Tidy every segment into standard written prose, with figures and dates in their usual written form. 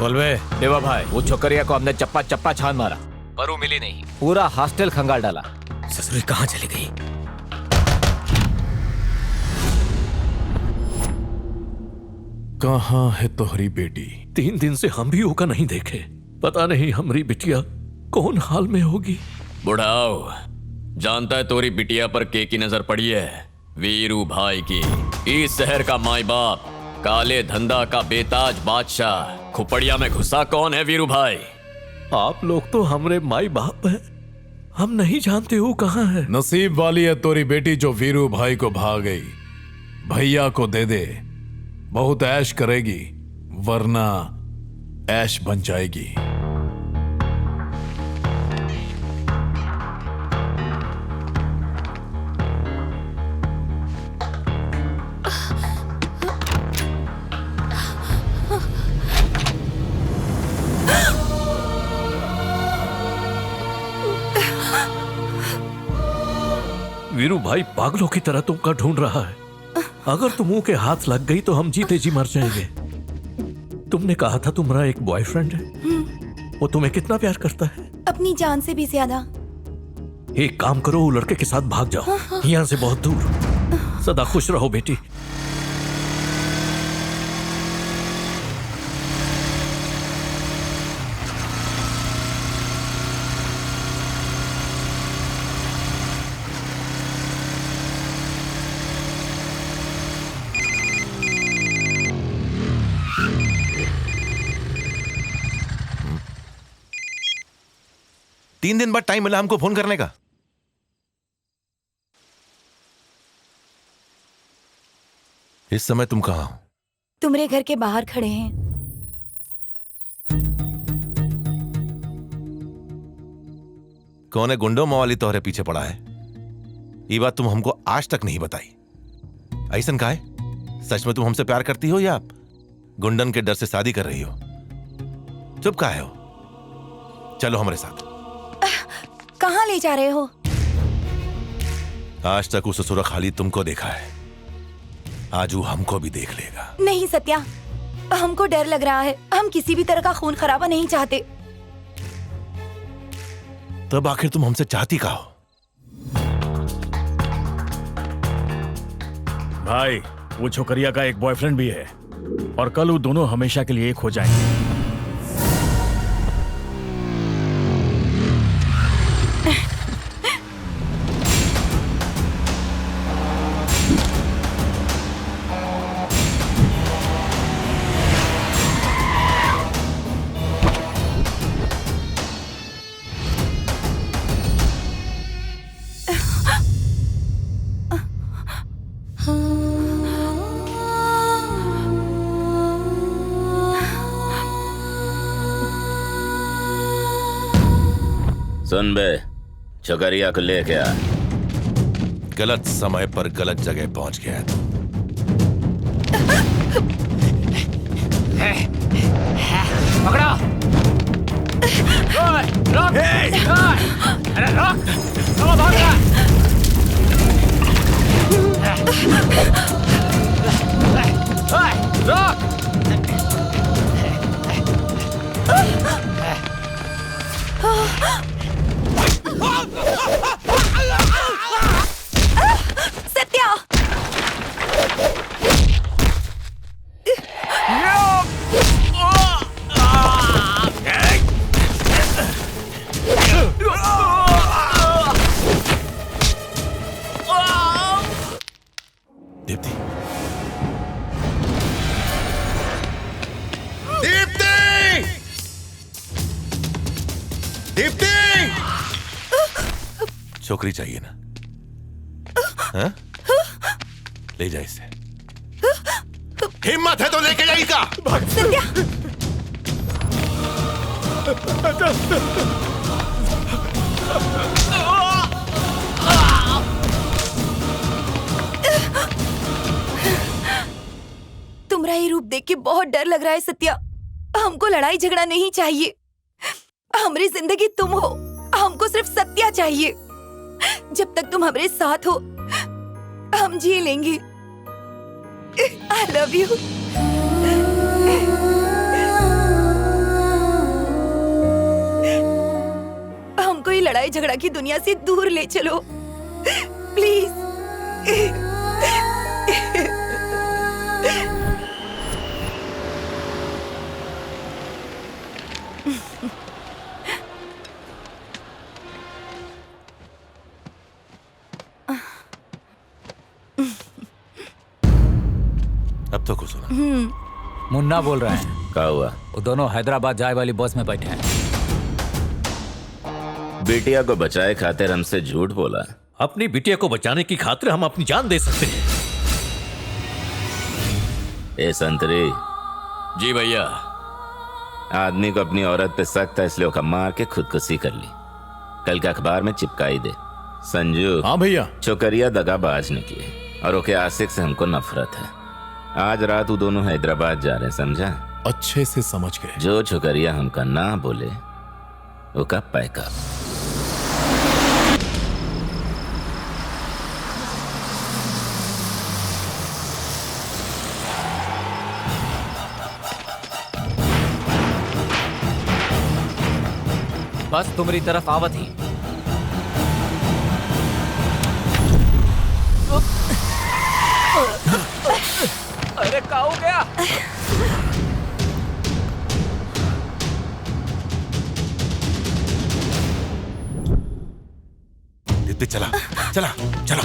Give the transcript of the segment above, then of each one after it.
बोल बे। देवा भाई, वो छोकरिया को हमने चप्पा चप्पा छान मारा पर वो मिली नहीं। पूरा हॉस्टल खंगाल डाला। ससुरी कहाँ चली गई? कहाँ है तोहरी बेटी? 3 दिन से हम भी होगा नहीं देखे। पता नहीं हमारी बिटिया कौन हाल में होगी। बुढ़ाओ, जानता है तोरी बिटिया पर के की नजर पड़ी है? वीरू भाई की। इस शहर का माई बाप, काले धंधा का बेताज बादशाह, खुपड़िया में घुसा कौन है वीरू भाई? आप लोग तो हमरे माई बाप हैं, हम नहीं जानते वो कहाँ है। नसीब वाली है तोरी बेटी जो वीरू भाई को भाग गई। भैया को दे दे, बहुत ऐश करेगी, वरना ऐश बन जाएगी। वीरू भाई पागलों की तरह तुमका ढूंढ रहा है। अगर तुम मुंह के हाथ लग गई तो हम जीते जी मर जाएंगे। तुमने कहा था तुम्हारा एक बॉयफ्रेंड है, वो तुम्हें कितना प्यार करता है? अपनी जान से भी ज्यादा। एक काम करो, वो लड़के के साथ भाग जाओ, यहाँ से बहुत दूर। सदा खुश रहो बेटी। तीन दिन बाद टाइम मिला हमको फोन करने का। इस समय तुम कहां हो? तुम्हारे घर के बाहर खड़े हैं। कौन है गुंडो मवाली तोहरे पीछे पड़ा है? ये बात तुम हमको आज तक नहीं बताई। ऐसन का है? सच में तुम हमसे प्यार करती हो या गुंडन के डर से शादी कर रही हो? चुप काहे हो? चलो हमारे साथ। कहाँ ले जा रहे हो? आज तक उस ससुरा खाली तुमको देखा है, आज वो हमको भी देख लेगा। नहीं सत्या, हमको डर लग रहा है। हम किसी भी तरह का खून खराबा नहीं चाहते। तब आखिर तुम हमसे चाहती का हो? भाई, वो छोकरिया का एक बॉयफ्रेंड भी है और कल वो दोनों हमेशा के लिए एक हो जाएंगे। सुन बे, छोकरिया को लेके आ। गलत समय पर गलत जगह पहुंच गया है तू। पकड़ो। रोक। अरे रोक। चलो भाग रहा। रोक। सत्या! दीप्ति, दीप्ति, दीप्ति! छोकरी चाहिए ना? हाँ? ले जा इसे। हिम्मत है तो लेके जाइए का। सत्या! तुम्हारा ये रूप देख के बहुत डर लग रहा है सत्या। हमको लड़ाई झगड़ा नहीं चाहिए। हमारी जिंदगी तुम हो, हमको सिर्फ सत्या चाहिए। जब तक तुम हमारे साथ हो हम जी लेंगे। I love you. लड़ाई झगड़ा की दुनिया से दूर ले चलो प्लीज। अब तो कुछ सुना। मुन्ना बोल रहे हैं। क्या हुआ? वो दोनों हैदराबाद जाए वाली बस में बैठे हैं। बिटिया को बचाए खातिर हमसे झूठ बोला। अपनी बिटिया को बचाने की खातिर हम अपनी जान दे सकते हैं। ए संतरी, जी भैया। आदमी को अपनी औरत पे सख्त है, इसलिए उसका मार के खुदकुशी कर ली। कल के अखबार में चिपकाई दे। संजू, हाँ भैया। छोकरिया दगाबाज निकली और ओके आशिक से हमको नफरत है। आज रात वो दोनों हैदराबाद जा रहे हैं, समझा? अच्छे से समझ गए। जो छोकरिया हमका ना बोले वो का पैका। बस तुम्हारी तरफ आवत ही। अरे क्या हो गया? दीप्ति चला चला चला।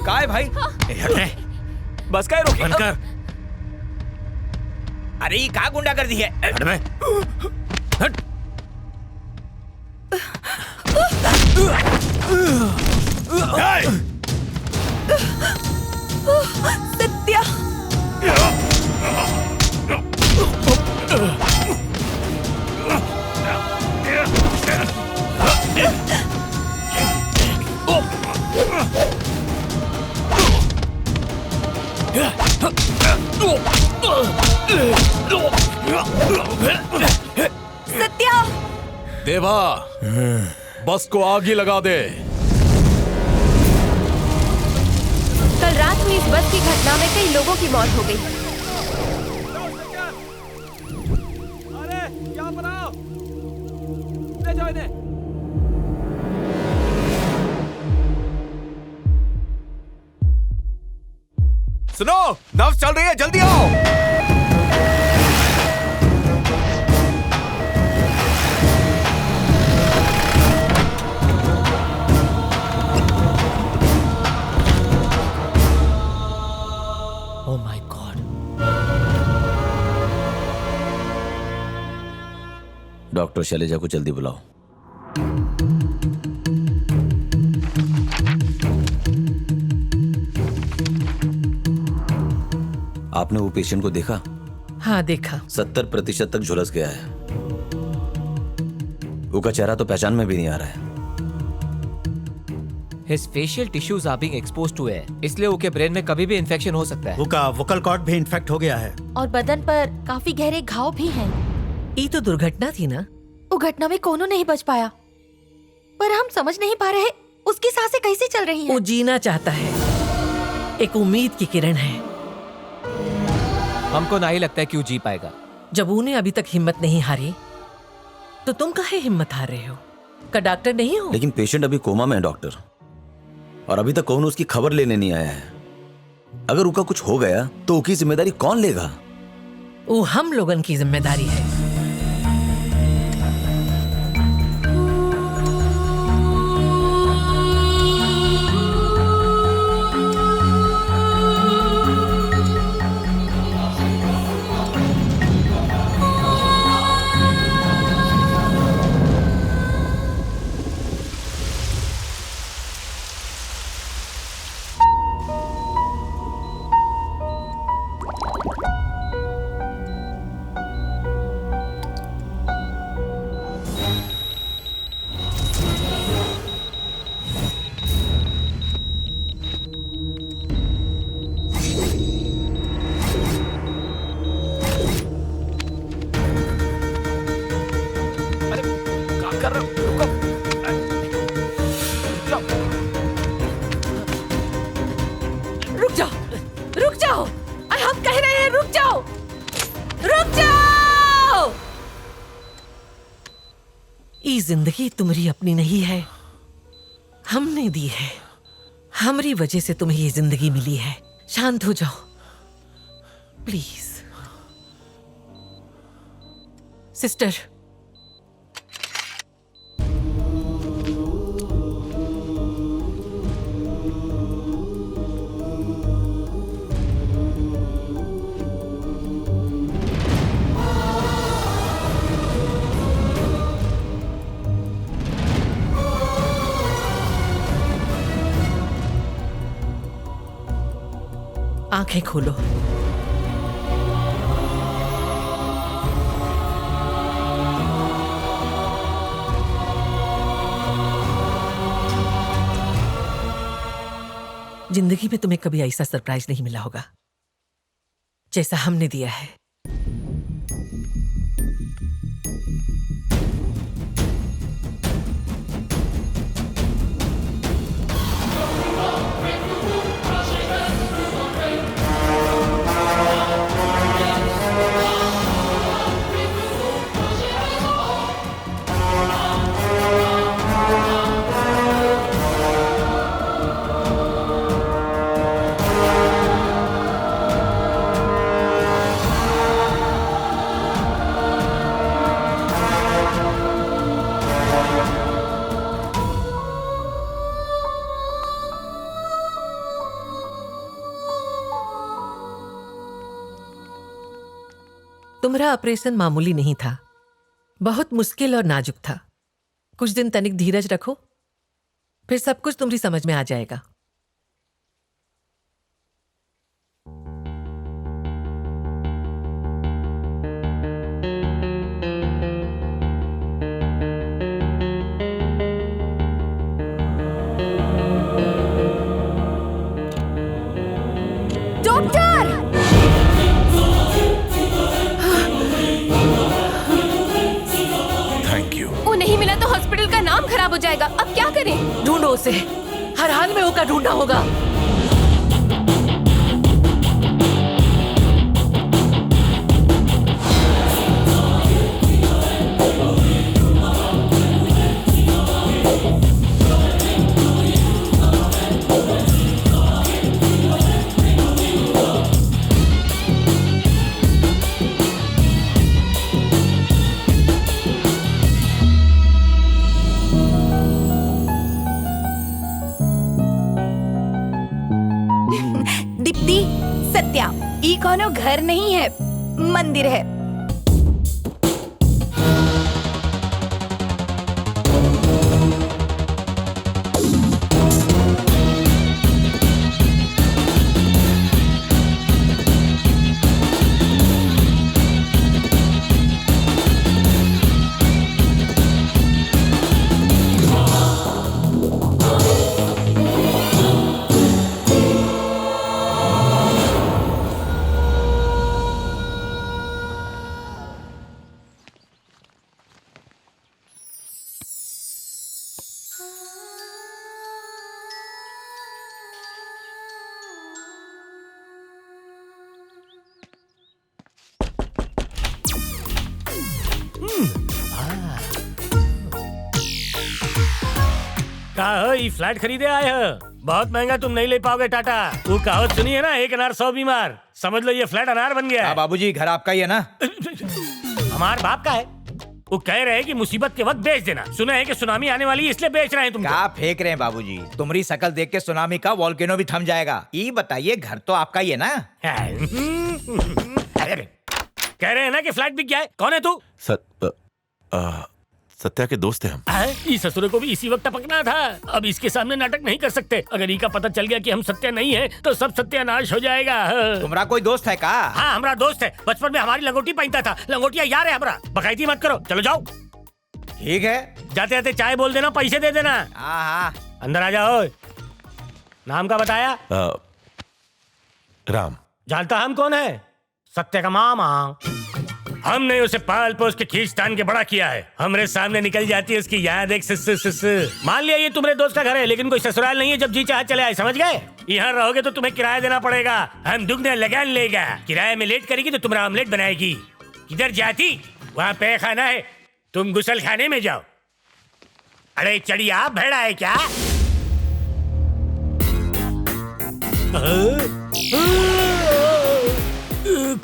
काय भाई? बस काय रोकी? बनकर अरे ये क्या गुंडा कर दी है? हट में। हट। सत्या, सत्या। देवा, बस को आग ही लगा दे। कल रात हुई इस बस की घटना में कई लोगों की मौत हो गई। अरे यहाँ पर आओ, ले जाओ इन्हें। सुनो, नर्स चल रही है, जल्दी आओ। Oh my God! Doctor Selja को जल्दी बुलाओ। आपने वो पेशेंट को देखा? हाँ देखा। 70% तक झुलस गया है। उसका चेहरा तो पहचान में भी नहीं आ रहा है। His facial tissues are being exposed to air, इसलिए उसके ब्रेन में कभी भी इन्फेक्शन हो सकता है। उसका वोकल कॉर्ड भी इन्फेक्ट हो गया है और बदन पर काफी गहरे घाव भी हैं। ये तो दुर्घटना थी ना। वो घटना में कोनो नहीं बच पाया, पर हम समझ नहीं पा रहे उसकी सांसें कैसे चल रही हैं। वो जीना चाहता है, एक उम्मीद की किरण है। हमको नहीं लगता है कि वो जी पाएगा। जब उन्हें अभी तक हिम्मत नहीं हारी, तो तुम काहे हिम्मत हार रहे हो? का डॉक्टर नहीं हो? लेकिन पेशेंट अभी कोमा में है डॉक्टर, और अभी तक कौन उसकी खबर लेने नहीं आया है। अगर उसका कुछ हो गया तो उसकी जिम्मेदारी कौन लेगा? वो हम लोगन की जिम्मेदारी है। ई जिंदगी तुम्हारी अपनी नहीं है, हमने दी है। हमारी वजह से तुम्हें ये जिंदगी मिली है। शांत हो जाओ प्लीज। सिस्टर, आंखें खोलो। जिंदगी में तुम्हें कभी ऐसा सरप्राइज नहीं मिला होगा जैसा हमने दिया है। तुम्हारा ऑपरेशन मामूली नहीं था, बहुत मुश्किल और नाजुक था। कुछ दिन तनिक धीरज रखो, फिर सब कुछ तुम्हारी समझ में आ जाएगा। डॉक्टर! Thank you. वो नहीं मिला तो हॉस्पिटल का नाम खराब हो जाएगा। अब क्या करें? ढूंढो उसे, हर हाल में उसका ढूंढना होगा। दीप्ति, सत्या, ई कोनो घर नहीं है, मंदिर है। का हो, ये फ्लैट खरीदे आए हो? बहुत महंगा तुम नहीं ले पाओगे टाटा। वो कहावत सुनी है ना, एक अनार 100 बीमार। समझ लो ये फ्लैट अनार बन गया है। बाबूजी घर आपका ही है ना? हमारे बाप का है। वो कह रहे हैं कि मुसीबत के वक्त बेच देना। सुना है कि सुनामी आने वाली है इसलिए बेच रहे हैं तुम। क्या फेंक रहे हैं बाबूजी? तुम्हारी शकल देख के सुनामी का वॉल्केनो भी थम जाएगा। ये बताइए घर तो आपका ही है ना? कह रहे हैं ना कि फ्लैट बिक गया है। कौन है तू? सत्या के दोस्त हैं हम। इस ससुरे को भी इसी वक्त टपकना था। अब इसके सामने नाटक नहीं कर सकते। अगर इका पता चल गया कि हम सत्या नहीं है तो सब सत्यानाश हो जाएगा। तुम्हारा कोई दोस्त है का? हाँ, हमारा दोस्त है। बचपन में हमारी लंगोटी पहनता था। लंगोटिया यार है हमारा। बकायदी मत करो, चलो जाओ। ठीक है, जाते जाते चाय बोल देना, पैसे दे देना। हाँ। अंदर आ जाओ। नाम का बताया? राम। जानता हम कौन है? सत्य का मामा। हमने उसे पाल पोस के खींचतान के बड़ा किया है। हमरे सामने निकल जाती है उसकी याद एक सिस। मान लिया ये तुम्हारे दोस्त का घर है, लेकिन कोई ससुराल नहीं है। जब जी चाहे चले आए, समझ गए? यहाँ रहोगे तो तुम्हें किराया देना पड़ेगा। हम दुगना लगान लेगा। किराए में लेट करेगी तो तुम्हारा ऑमलेट बनाएगी। किधर जाती? वहाँ पे खाना है, तुम गुसल खाने में जाओ। अरे चढ़िया भेड़ा है क्या?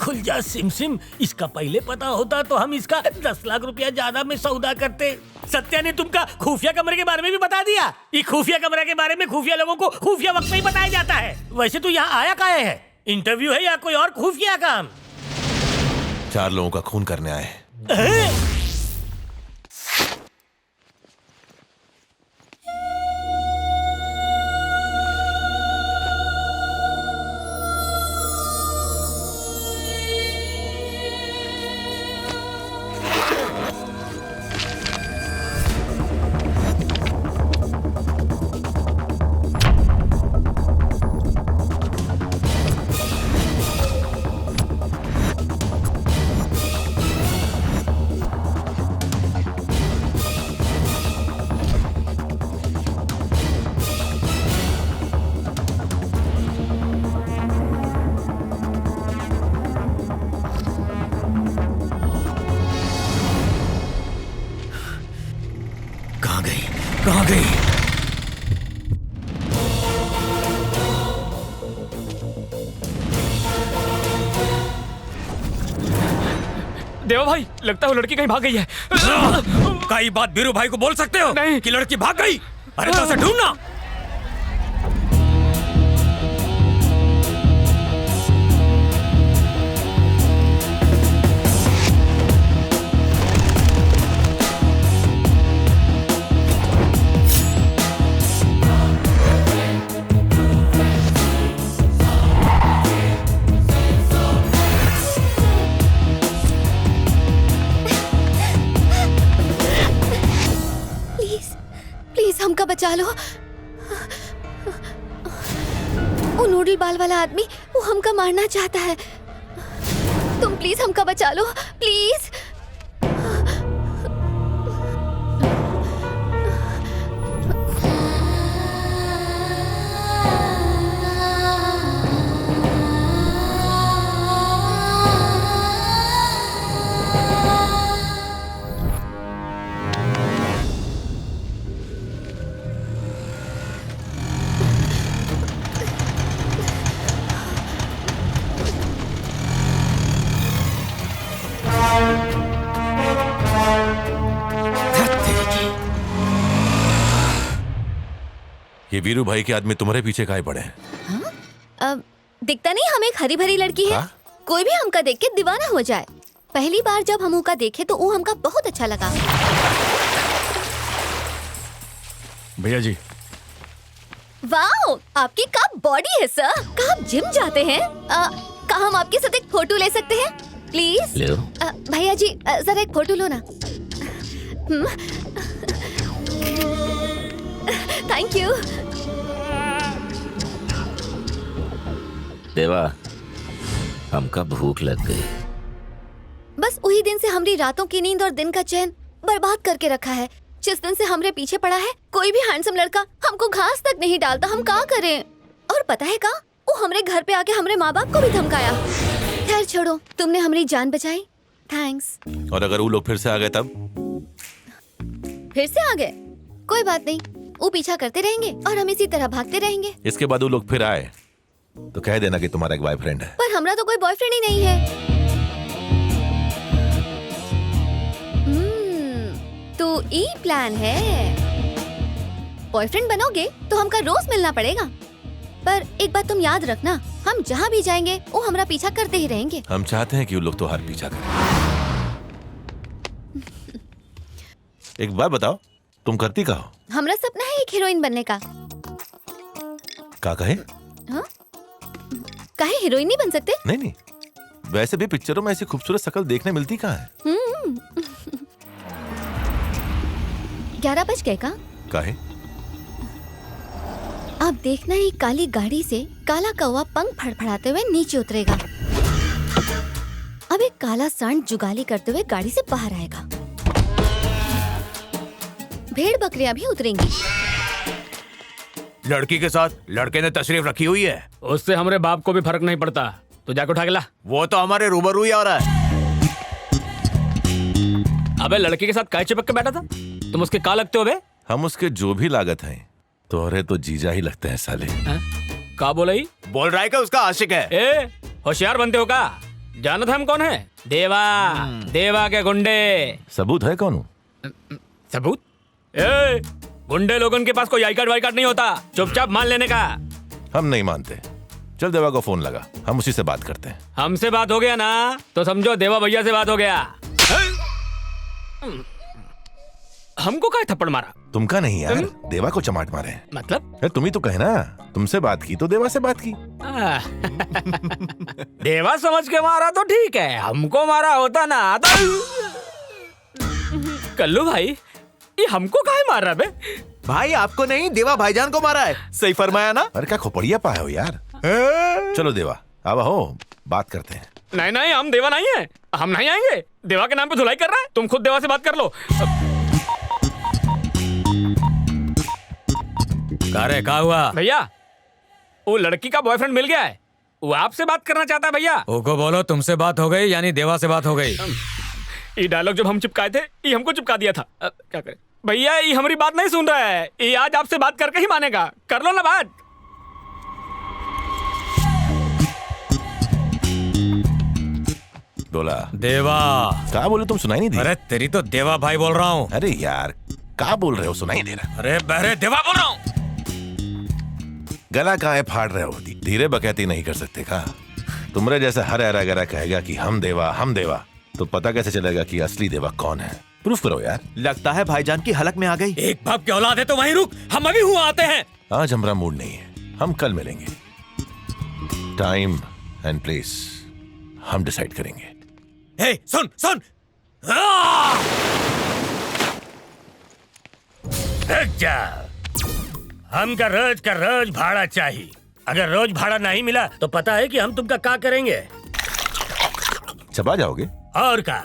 खुल जा सिम, इसका पहले पता होता तो हम इसका 10 लाख रुपया ज्यादा में सौदा करते। सत्या ने तुमका खुफिया कमरे के बारे में भी बता दिया। ये खुफिया कमरे के बारे में खुफिया लोगों को खुफिया वक्त में ही बताया जाता है। वैसे तू यहाँ आया काहे है? इंटरव्यू है या कोई और खुफिया काम? 4 लोगों का खून करने आए हैं। कहाँ गई? देवा भाई, लगता है वो लड़की कहीं भाग गई है। कई बात बीरू भाई को बोल सकते हो नहीं कि लड़की भाग गई? अरे तो उसे ढूंढना। हमका बचा लो। वो नूडल बाल वाला आदमी वो हमका मारना चाहता है। तुम प्लीज हमका बचा लो, प्लीज। ये वीरू भाई के आदमी तुम्हारे पीछे काहे पड़े हैं? दिखता नहीं हम एक हरी भरी लड़की है। कोई भी हमका देख के दीवाना हो जाए। पहली बार जब हम उनका देखे तो वो हमका बहुत अच्छा लगा। भैया जी। वाओ, आपकी क्या बॉडी है सर। क्या आप जिम जाते हैं? क्या हम आपके साथ एक फोटो ले सकते हैं प्लीज? ले लो। भैया जी जरा एक फोटो लो ना। Thank you. देवा, हमका भूख लग गई। बस वही दिन से हमारी रातों की नींद और दिन का चैन बर्बाद करके रखा है। जिस दिन से हमरे पीछे पड़ा है, कोई भी हैंडसम लड़का हमको घास तक नहीं डालता। हम क्या करें? और पता है का, वो हमरे घर पे आके हमरे माँ बाप को भी धमकाया। खैर छोड़ो, तुमने हमारी जान बचाई, थैंक्स। और अगर वो लोग फिर से आ गए तब? फिर से आ गए? कोई बात नहीं, वो पीछा करते रहेंगे और हम इसी तरह भागते रहेंगे। इसके बाद वो लोग फिर आए तो कह देना कि तुम्हारा एक बॉयफ्रेंड है। पर हमरा तो कोई बॉयफ्रेंड ही नहीं है। तो ये प्लान है। बॉयफ्रेंड बनोगे तो हमका रोज मिलना पड़ेगा। पर एक बात तुम याद रखना, हम जहाँ भी जाएंगे वो हमरा पीछा करते ही रहेंगे। हम चाहते हैं कि वो लोग तो हर पीछा करें। एक बात बताओ, तुम करती का हो? हमरा सपना है एक हीरोइन बनने का। का कहे? हाँ? काहे हीरोइन नहीं बन सकते? नहीं, वैसे भी पिक्चरों में ऐसी खूबसूरत शक्ल देखने मिलती कहाँ है? 11 बज गए का? काहे? आप देखना ही काली गाड़ी से काला कौवा पंख फड़फड़ाते हुए नीचे उतरेगा। अब एक काला सांड जुगाली करते हुए गाड़ी से बाहर आएगा। भेड़ बकरियां भी उतरेंगी। लड़की के साथ लड़के ने तशरीफ रखी हुई है। उससे हमारे बाप को भी फर्क नहीं पड़ता। तो जाके उठा के ला। वो तो हमारे रूबरू ही आ रहा है। अबे लड़की के साथ काय चिपक के बैठा था? तुम उसके का लगते हो बे? हम उसके जो भी लागत हैं तोहरे तो जीजा ही लगते हैं साले। का बोला ही? बोल रहा है कि उसका आशिक है। ए होशियार बनते हो का? जानत हम कौन है? देवा, देवा के गुंडे। सबूत है कौन? सबूत? ए गुंडे लोगों के पास कोई आई कार्ड वाई कार्ड नहीं होता, चुपचाप मान लेने का। हम नहीं मानते। चल देवा को फोन लगा, हम उसी से बात करते हैं। हमसे बात हो गया ना तो समझो देवा भैया से बात हो गया। हमको क्या थप्पड़ मारा? तुमका नहीं यार, देवा को चमाट मारे। मतलब? तुम ही तो कहे ना, तुमसे बात की तो देवा से बात की। देवा समझ के मारा तो ठीक है, हमको मारा होता ना तो... कल्लू भाई ये हमको काहे मार रहा बे? भाई आपको नहीं, देवा भाईजान को मारा है। सही फरमाया ना? अरे क्या खोपड़िया पाए हो यार। चलो देवा अब हो बात करते हैं। नहीं नहीं हम देवा नहीं है, हम नहीं आएंगे। देवा के नाम पे धुलाई कर रहा है, तुम खुद देवा से बात कर लो। क्या हुआ भैया? वो लड़की का बॉयफ्रेंड मिल गया है, वो आपसे बात करना चाहता है भैया। ओको बोलो तुमसे बात हो गई यानी देवा से बात हो गई। ये डायलॉग जब हम चिपकाए थे ये हमको चिपका दिया था। क्या करें भैया, ये हमारी बात नहीं सुन रहा है, ये आज आपसे बात करके ही मानेगा। कर लो ना बात। बोला देवा। क्या बोले तुम? सुनाई नहीं दी? अरे तेरी तो देवा भाई बोल रहा हूँ। अरे यार क्या बोल रहे हो, सुनाई दे रहा? अरे बहरे देवा बोल रहा हूँ। गला काहे फाड़ रहे हो? धीरे बकैती नहीं कर सकते का? तुमरे जैसे हर ऐरा गरा कहेगा कि हम देवा, तो पता कैसे चलेगा कि असली देवा कौन है? प्रूफ करो यार। लगता है भाईजान की हलक में आ गई। एक बाप की औलाद है तो वहीं रुक, हम अभी हुआ आते हैं। आज हमारा मूड नहीं है, हम कल मिलेंगे। टाइम एंड प्लेस हम डिसाइड करेंगे। हे सुन सुन। जा हम का रोज भाड़ा चाहिए। अगर रोज भाड़ा नहीं मिला तो पता है कि हम तुमका क्या करेंगे। चबा जाओगे? और का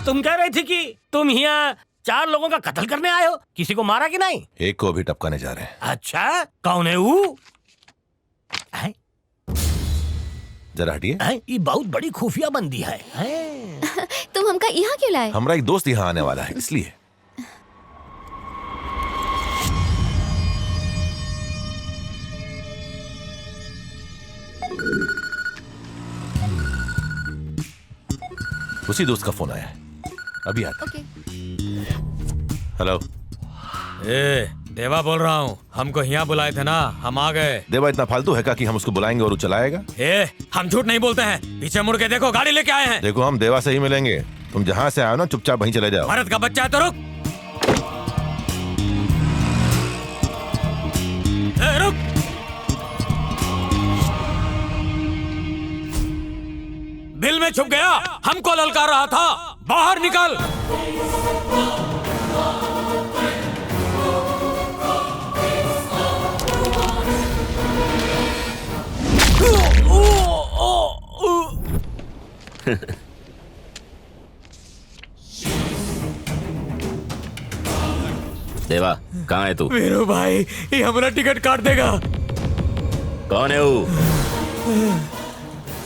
तुम कह रहे थे कि तुम यहाँ 4 लोगों का कत्ल करने आए हो, किसी को मारा कि नहीं? एक को भी टपकाने जा रहे हैं। अच्छा कौन है वो? जरा हटिए। ये बहुत बड़ी खुफिया बंदी है। तुम हमका यहाँ क्यों लाए? हमारा एक दोस्त यहाँ आने वाला है इसलिए। उसी दोस्त का फोन आया है, अभी आता। हेलो। ए देवा बोल रहा हूँ, हमको यहाँ बुलाए थे ना, हम आ गए। देवा इतना फालतू है क्या कि हम उसको बुलाएंगे और वो चलाएगा? ए हम झूठ नहीं बोलते हैं, पीछे मुड़ के देखो, गाड़ी लेके आए हैं। देखो हम देवा से ही मिलेंगे, तुम जहाँ से आए हो ना चुपचाप वहीं चले जाओ। भारत का बच्चा है तो रुक। रुक। बिल में छुप गया, हमको ललकार रहा था, बाहर निकल। देवा कहाँ है तू? वीरू भाई ये हमारा टिकट काट देगा। कौन है वो?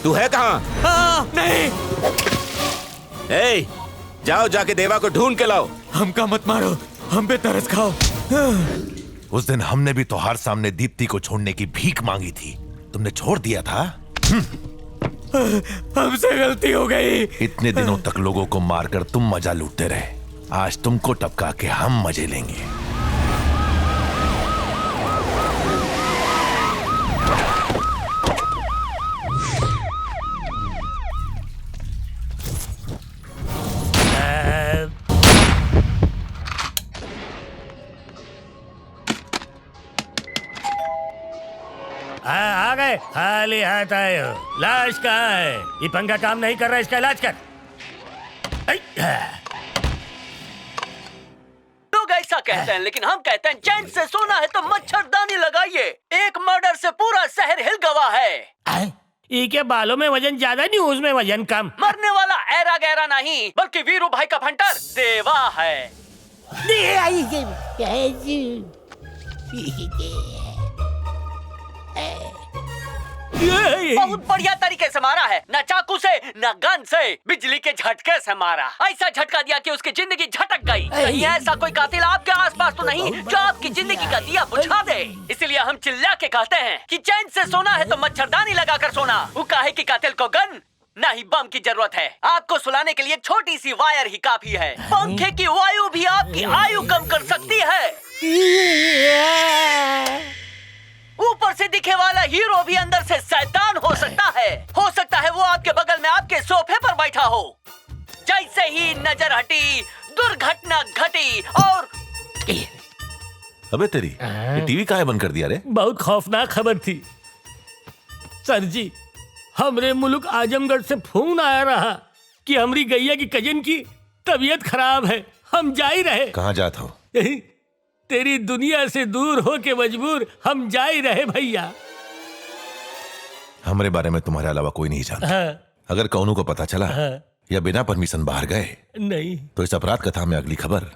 तू है कहाँ? नहीं। ए, जाओ जाके देवा को ढूंढ के लाओ। हमका मत मारो, हम पे तरस खाओ। उस दिन हमने भी तोहार सामने दीप्ति को छोड़ने की भीख मांगी थी, तुमने छोड़ दिया था। हमसे गलती हो गई। इतने दिनों तक लोगों को मारकर तुम मजा लूटते रहे, आज तुमको टपका के हम मजे लेंगे। आ गए, खाली हाथ आए हो। लाश कहाँ है? ये पंखा काम नहीं कर रहा, इसका इलाज कर। लोग ऐसा कहते हैं, लेकिन हम कहते हैं चैन से सोना है तो मच्छरदानी लगाइए। एक मर्डर से पूरा शहर हिल गया है। ई के बालों में वजन ज्यादा, न्यूज में वजन कम। मरने वाला ऐरा गहरा नहीं बल्कि वीरू भाई का भंटर देवा है। बहुत बढ़िया तरीके से मारा है, न चाकू से न गन से, बिजली के झटके से मारा। ऐसा झटका दिया कि उसकी जिंदगी झटक गई। कहीं ऐसा कोई कातिल आपके आसपास तो नहीं जो आपकी जिंदगी का दिया बुझा दे। इसलिए हम चिल्ला के कहते हैं कि चैन से सोना है तो मच्छरदानी लगाकर सोना। वो काहे कि कातिल को गन नहीं बम की जरूरत है। आपको सुलाने के लिए छोटी सी वायर ही काफी है। पंखे की वायु भी आपकी आयु कम कर सकती है। ऊपर से दिखे वाला हीरो भी अंदर से शैतान हो सकता है। हो सकता है वो आपके बगल में आपके सोफे पर बैठा हो। जैसे ही नजर हटी दुर्घटना घटी और अबे तेरी ये टीवी काहे बंद कर दिया रे? बहुत खौफनाक खबर थी सर जी। हमरे मुल्क आजमगढ़ से फोन आया रहा कि हमारी गैया की कजन की तबीयत खराब है। हम जा ही रहे। कहाँ जात हो? तेरी दुनिया से दूर हो के मजबूर हम जा ही रहे भैया। हमारे बारे में तुम्हारे अलावा कोई नहीं जानता। हाँ, अगर कौनों को पता चला या बिना परमिशन बाहर गए नहीं तो इस अपराध कथा में अगली खबर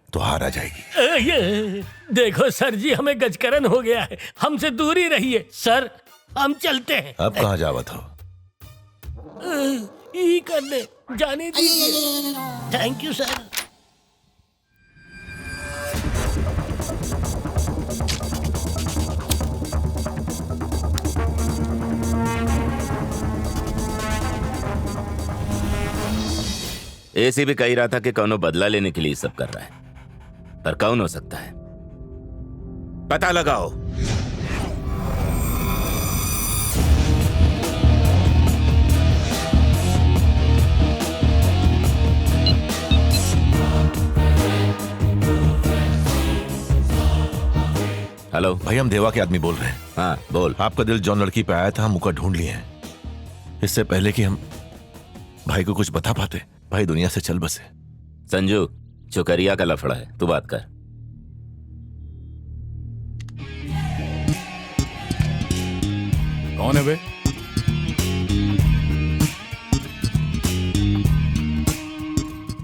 तो हार आ जाएगी। देखो सर जी, हमें गजकरन हो गया है। हमसे दूर ही रहिए सर, हम चलते हैं। अब कहाँ जावत हो? यही करने जाने दीजिए। Thank you sir. एसीपी कह रहा था कि कौनो बदला लेने के लिए सब कर रहा है, पर कौन हो सकता है पता लगाओ। हेलो भाई, हम देवा के आदमी बोल रहे हैं। हाँ बोल। आपका दिल जौन लड़की पे आया था हम उसका ढूंढ लिए हैं। इससे पहले कि हम भाई को कुछ बता पाते, भाई दुनिया से चल बसे। संजू, चुकरिया का लफड़ा है, तू बात कर। कौन है बे?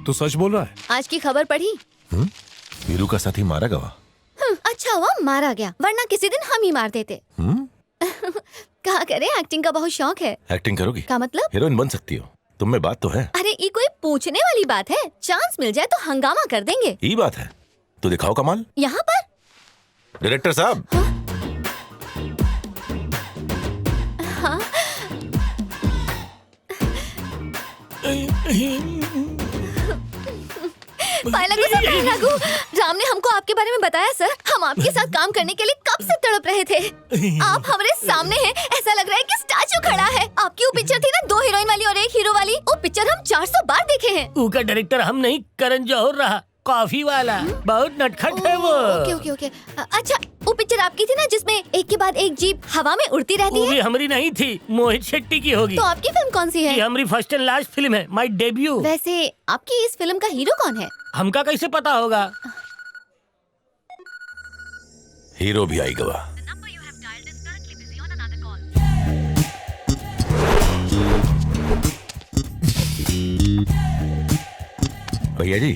तू सच बोल रहा है? आज की खबर पढ़ी? वीरू का साथी मारा गवा। अच्छा हुआ मारा गया, वरना किसी दिन हम ही मार देते। कहा करे, एक्टिंग का बहुत शौक है। एक्टिंग करोगी? का मतलब? हीरोइन बन सकती हो, तुम में बात तो है। अरे ये कोई पूछने वाली बात है? चांस मिल जाए तो हंगामा कर देंगे। ये बात है तो दिखाओ कमाल। यहाँ पर डायरेक्टर साहब। हाँ? रघु, राम ने हमको आपके बारे में बताया सर। हम आपके साथ काम करने के लिए कब से तड़प रहे थे। आप हमारे सामने हैं, ऐसा लग रहा है कि स्टैचू खड़ा है। आपकी वो पिक्चर थी ना, 2 हीरोइन वाली और 1 हीरो वाली, वो पिक्चर हम 400 बार देखे हैं। उसका डायरेक्टर हम नहीं, करण जौहर रहा, कॉफी वाला। बहुत नटखट है वो। Okay okay. अच्छा, वो पिक्चर आपकी थी ना जिसमें एक के बाद एक जीप हवा में उड़ती रहती है? वो भी हमारी नहीं थी, मोहित शेट्टी की होगी। तो आपकी फिल्म कौन सी है? ये हमारी फर्स्ट एंड लास्ट फिल्म है, माय डेब्यू। वैसे आपकी इस फिल्म का हीरो कौन है? हमका कैसे पता होगा? हीरो भी आई गवा। भैया जी,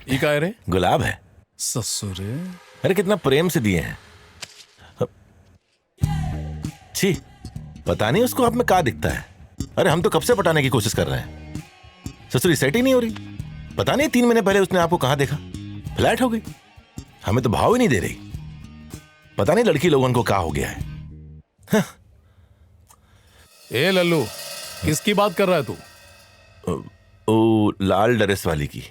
ये क्या है रे? गुलाब है। ससुर, अरे कितना प्रेम से दिए हैं। छी, पता नहीं उसको आप में क्या दिखता है। अरे हम तो कब से पटाने की कोशिश कर रहे हैं। ससुरी सेट ही नहीं हो रही। पता नहीं 3 महीने पहले उसने आपको कहाँ देखा, फ्लैट हो गई। हमें तो भाव ही नहीं दे रही। पता नहीं लड़की लोगों को क्या हो गया है। ए लल्लू, किसकी बात कर रहा है तू? ओ लाल ड्रेस वाली की।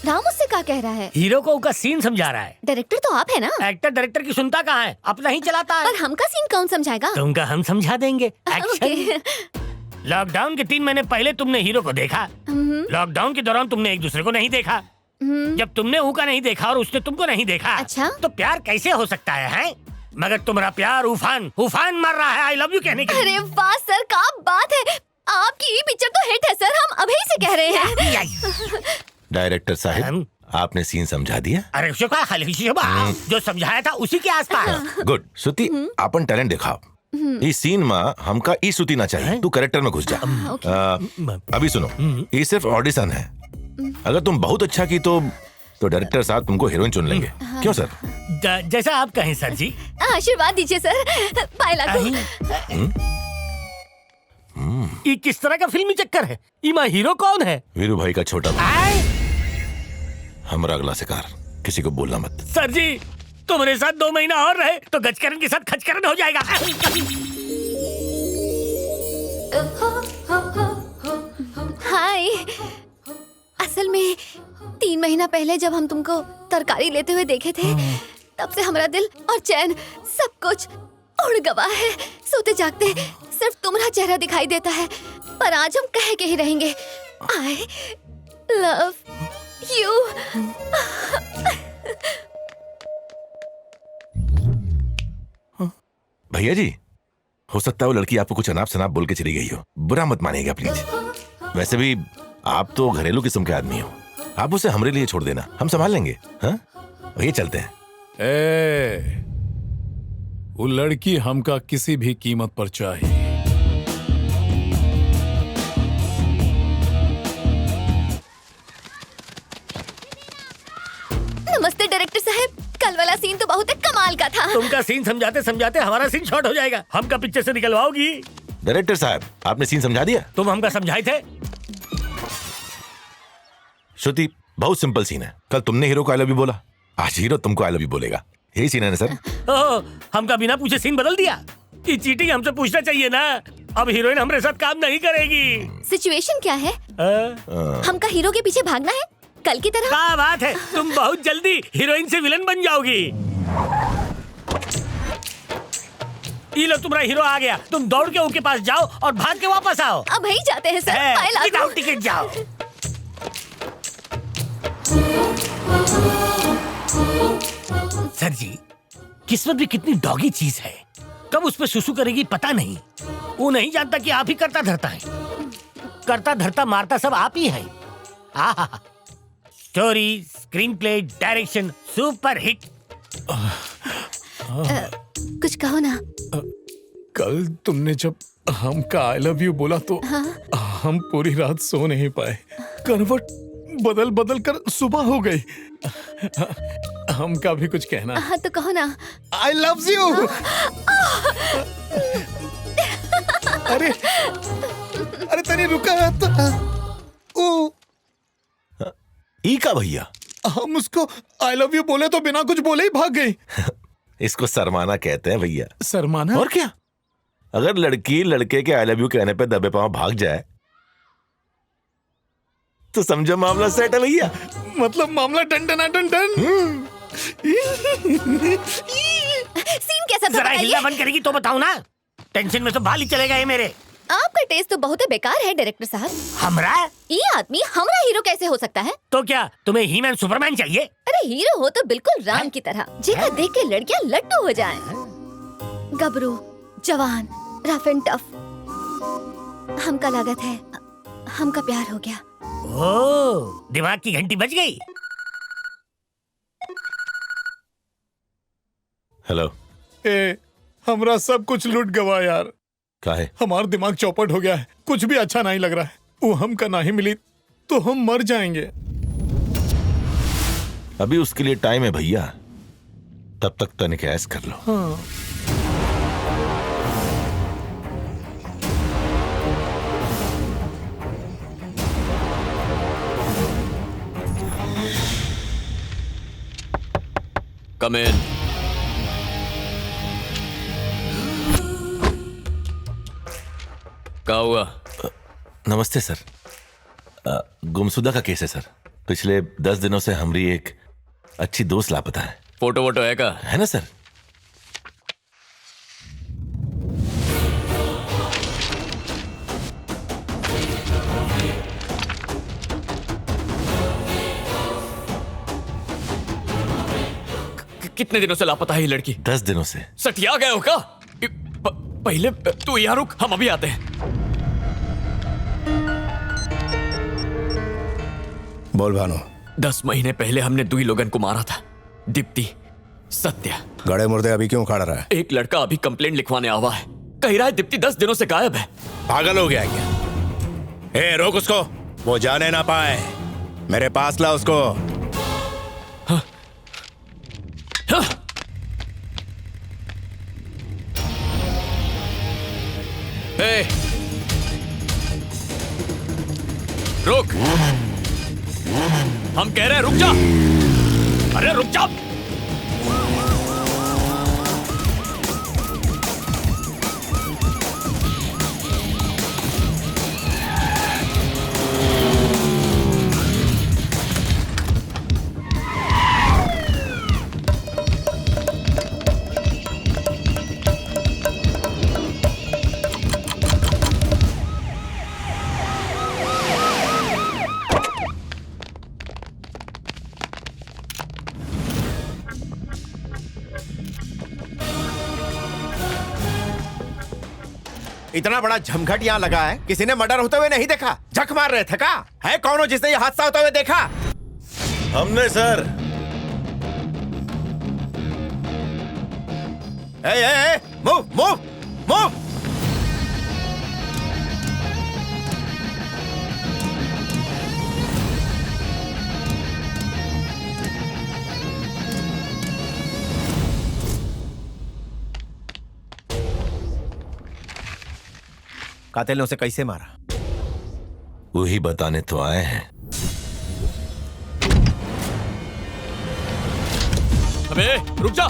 राम उससे क्या कह रहा है? हीरो को उसका सीन समझा रहा है। डायरेक्टर तो आप है ना? एक्टर डायरेक्टर की सुनता कहाँ है, अपना ही चलाता है। और हमका सीन कौन समझाएगा? तुमका हम समझा देंगे। एक्शन। लॉकडाउन के 3 महीने पहले तुमने हीरो को देखा। लॉकडाउन के दौरान तुमने एक दूसरे को नहीं देखा। जब तुमने ऊका नहीं देखा और उसने तुमको नहीं देखा, अच्छा? तो प्यार कैसे हो सकता है? मगर तुम्हारा प्यार उफान मार रहा है आई लव यू कहने के लिए। अरे वाह सर, क्या बात है। आपकी ये पिक्चर तो हिट है सर, हम अभी से कह रहे हैं। डायरेक्टर साहब, आपने सीन समझा दिया? अरे जो समझाया था उसी के आसपास। गुड। श्रुति, आपन टैलेंट दिखाओ। इस सीन में हमका ई सुती ना चाहिए। तू कैरेक्टर में घुस जा। अभी सुनो, ये सिर्फ ऑडिशन है। अगर तुम बहुत अच्छा की तो डायरेक्टर साहब तुमको हीरोइन चुन लेंगे। क्यों सर? जैसा आप कहें सर जी। आशीर्वाद दीजिए सर। पाए लागू। ये किस तरह का फिल्मी चक्कर है? इमा हीरो कौन है? वीरू भाई का छोटा भाई। हमारा अगला शिकार, किसी को बोलना मत। सर जी तुम्हारे साथ 2 महीना और रहे तो गजकरण के साथ खचकरण हो जाएगा। हाय, असल में 3 महीना पहले जब हम तुमको तरकारी लेते हुए देखे थे, तब से हमारा दिल और चैन सब कुछ उड़ गवा है। सोते जागते सिर्फ तुम्हारा चेहरा दिखाई देता है, पर आज हम कह के ही रहेंगे, आई लव यू। भैया जी, हो सकता है वो लड़की आपको कुछ अनाप शनाप बोल के चली गई हो, बुरा मत मानिएगा प्लीज। वैसे भी आप तो घरेलू किस्म के आदमी हो, आप उसे हमारे लिए छोड़ देना, हम संभाल लेंगे। हाँ, ये चलते हैं। वो लड़की हमका किसी भी कीमत पर चाहिए। नमस्ते डायरेक्टर साहब, कल वाला सीन तो बहुत कमाल का था। तुमका सीन समझाते समझाते हमारा सीन शॉर्ट हो जाएगा। हमका पिक्चर से निकलवाओगी? डायरेक्टर साहब, आपने सीन समझा दिया? तुम हमका समझाए थे। श्रुति, बहुत सिंपल सीन है। कल तुमने हीरो को आई लव यू बोला, आज हीरो तुमको आई लव यू बोलेगा। यही सीन है ना सर? ओह, हमका बिना पूछे सीन बदल दिया। ये चीटिंग हमसे पूछना चाहिए ना। अब हीरोइन हमारे साथ काम नहीं करेगी। सिचुएशन क्या है? हमका हीरो के पीछे भागना है कल की तरह? क्या बात है, तुम बहुत जल्दी हीरोइन से विलन बन जाओगी। ये लो, तुम्हारा हीरो आ गया। तुम दौड़ के उसके पास जाओ और भाग के वापस आओ। अब ही जाते हैं सर। पाए लागू। विदाउट टिकट जाओ। सर जी, किस्मत भी कितनी डॉगी चीज है, कब उस पर सुसु करेगी पता नहीं। वो नहीं जानता कि आप ही करता धरता है। करता धरता मारता सब आप ही है। Story, screen play, direction super hit. कुछ कहो ना। कल तुमने जब हमका आई लव यू बोला तो हम पूरी रात सो नहीं पाए। करवट बदल बदल कर सुबह हो गई। हमका भी कुछ कहना। हाँ तो कहो ना। I love you. अरे अरे तनी रुका तो। ई का भैया? हम उसको आई लव यू बोले तो बिना कुछ बोले ही भाग गई। इसको शर्माना कहते हैं भैया। शर्माना? और क्या, अगर लड़की लड़के के आई लव यू कहने पे दबे पांव भाग जाए तो समझो मामला सेट है भैया। मतलब मामला टन टन टन टन। सीन कैसा था जरा बताइए? हिलना बंद करेगी तो बताओ ना। टेंशन में तो बाल ही चलेगा ये मेरे। आपका टेस्ट तो बहुत बेकार है डायरेक्टर साहब। हमरा? ये आदमी हमरा हीरो कैसे हो सकता है? तो क्या तुम्हें ही मैन सुपरमैन चाहिए? अरे हीरो हो तो बिल्कुल राम की तरह, जेका देख के लड़कियां लट्टू हो जाएं। गबरू, जवान, रफ एंड टफ। हमका लागत है हमका प्यार हो गया। ओह, दिमाग की घंटी बज गई। हेलो। हमरा सब कुछ लूट गवा यार। क्या है? हमारा दिमाग चौपट हो गया है, कुछ भी अच्छा नहीं लग रहा है। वो हमका नहीं मिली तो हम मर जाएंगे। अभी उसके लिए टाइम है भैया, तब तक तनिक ऐश कर लो। हाँ। कम इन। क्या हुआ? नमस्ते सर। गुमशुदा का केस है सर। पिछले 10 दिनों से हमारी एक अच्छी दोस्त लापता है। फोटो वोटो है का? है ना सर? कितने दिनों से लापता है ये लड़की? 10 दिनों से। सटिया गए हो का? पहले तू यहाँ रुक, हम अभी आते हैं। बोल भानु। 10 महीने पहले हमने 2 लोगन को मारा था, दीप्ति, सत्या। गड़े मुर्दे अभी क्यों उखाड़ रहा है? एक लड़का अभी कंप्लेंट लिखवाने आवा है, कह रहा है दीप्ति 10 दिनों से गायब है। पागल हो गया क्या? रोक उसको, वो जाने ना पाए। मेरे पास ला उसको। ए, रुक। हम कह रहे हैं रुक जा। अरे रुक जा। इतना बड़ा झमघट यहाँ लगा है, किसी ने मर्डर होते हुए नहीं देखा? झक मार रहे थे का? है कौन हो जिसने ये हादसा होते हुए देखा? हमने सर। Move move move. कातिल ने उसे कैसे मारा? वही बताने तो आए हैं। अबे रुक जा।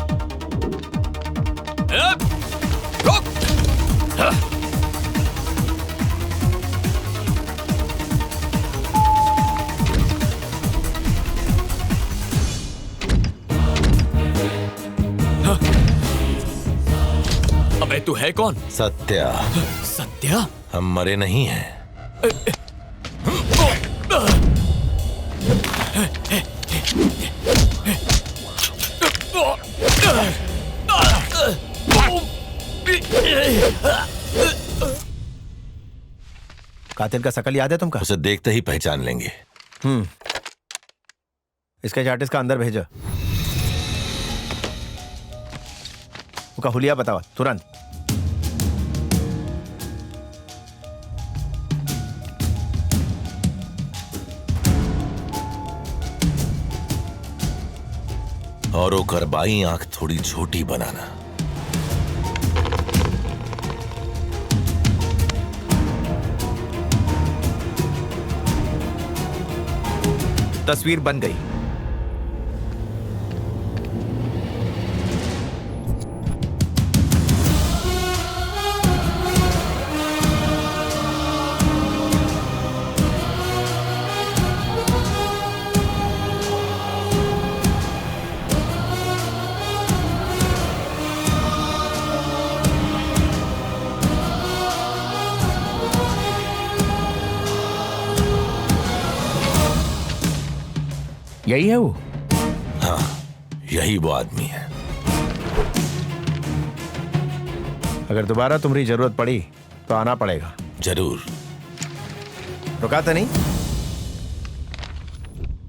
रुक। अबे तू है कौन? सत्या। सत्या? हम मरे नहीं हैं। कातिल का शकल याद है तुमको? उसे देखते ही पहचान लेंगे। इसके चार्टिस का अंदर भेजो। उसका हुलिया बताओ तुरंत। और ओकर बाई आंख थोड़ी छोटी बनाना। तस्वीर बन गई। यही है वो? हाँ, यही वो आदमी है। अगर दोबारा तुम्हारी जरूरत पड़ी तो आना पड़ेगा। जरूर। रुका तो नहीं?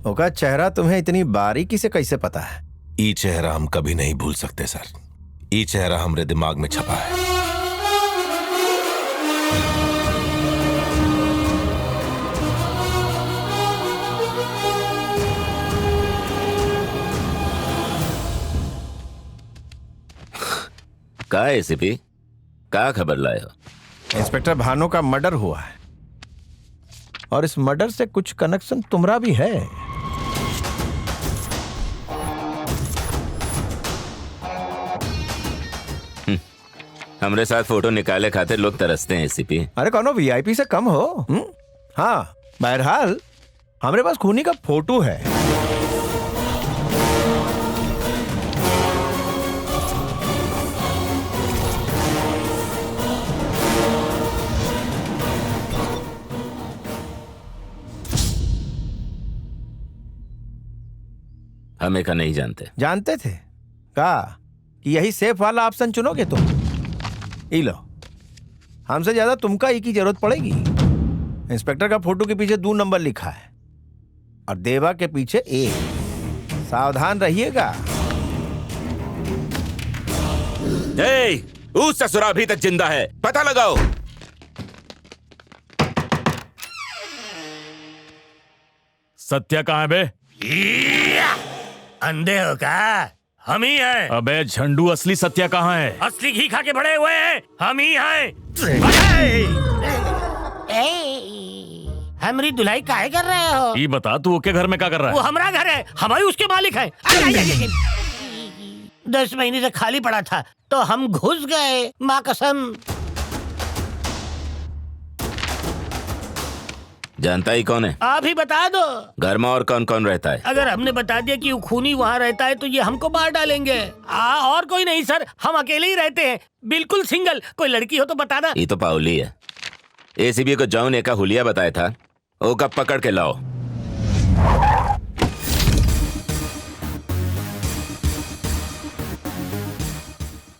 उसका चेहरा तुम्हें इतनी बारीकी से कैसे पता है? ई चेहरा हम कभी नहीं भूल सकते सर। ई चेहरा हमरे दिमाग में छपा है। का एसीपी, क्या खबर लाए हो? इंस्पेक्टर भानु का मर्डर हुआ है और इस मर्डर से कुछ कनेक्शन तुम्हारा भी है। हमरे साथ फोटो निकाले खातिर लोग तरसते हैं एसीपी। अरे कौनो वीआईपी से कम हो? हाँ, बहरहाल हमारे पास खूनी का फोटो है। हमें का नहीं जानते? जानते थे का कि यही सेफ वाला ऑप्शन चुनोगे तुम? ई लो, हमसे ज्यादा तुमका ई की जरूरत पड़ेगी। इंस्पेक्टर का फोटो के पीछे 2 नंबर लिखा है और देवा के पीछे 1। सावधान रहिएगा। उस ससुरा अभी तक जिंदा है, पता लगाओ। सत्या कहाँ है बे? अंधे हो क्या? हम ही हैं। अबे झंडू, असली सत्या कहाँ है? असली घी खा के बड़े हुए हैं, हम ही हैं। हमारी धुलाई काहे कर रहे हो? ये बता, तू ओके घर में क्या कर रहा वो है? हमारा घर है, हम ही उसके मालिक हैं। 10 महीने से खाली पड़ा था तो हम घुस गए, माँ कसम। जानता ही कौन है? आप ही बता दो। घर में और कौन कौन रहता है? अगर हमने बता दिया कि वो खूनी वहाँ रहता है तो ये हमको मार डालेंगे। और कोई नहीं सर, हम अकेले ही रहते हैं, बिल्कुल सिंगल। कोई लड़की हो तो बताना। ये तो पाउली है। एसीबी को जॉन एका हुलिया बताया था, वो कब पकड़ के लाओ।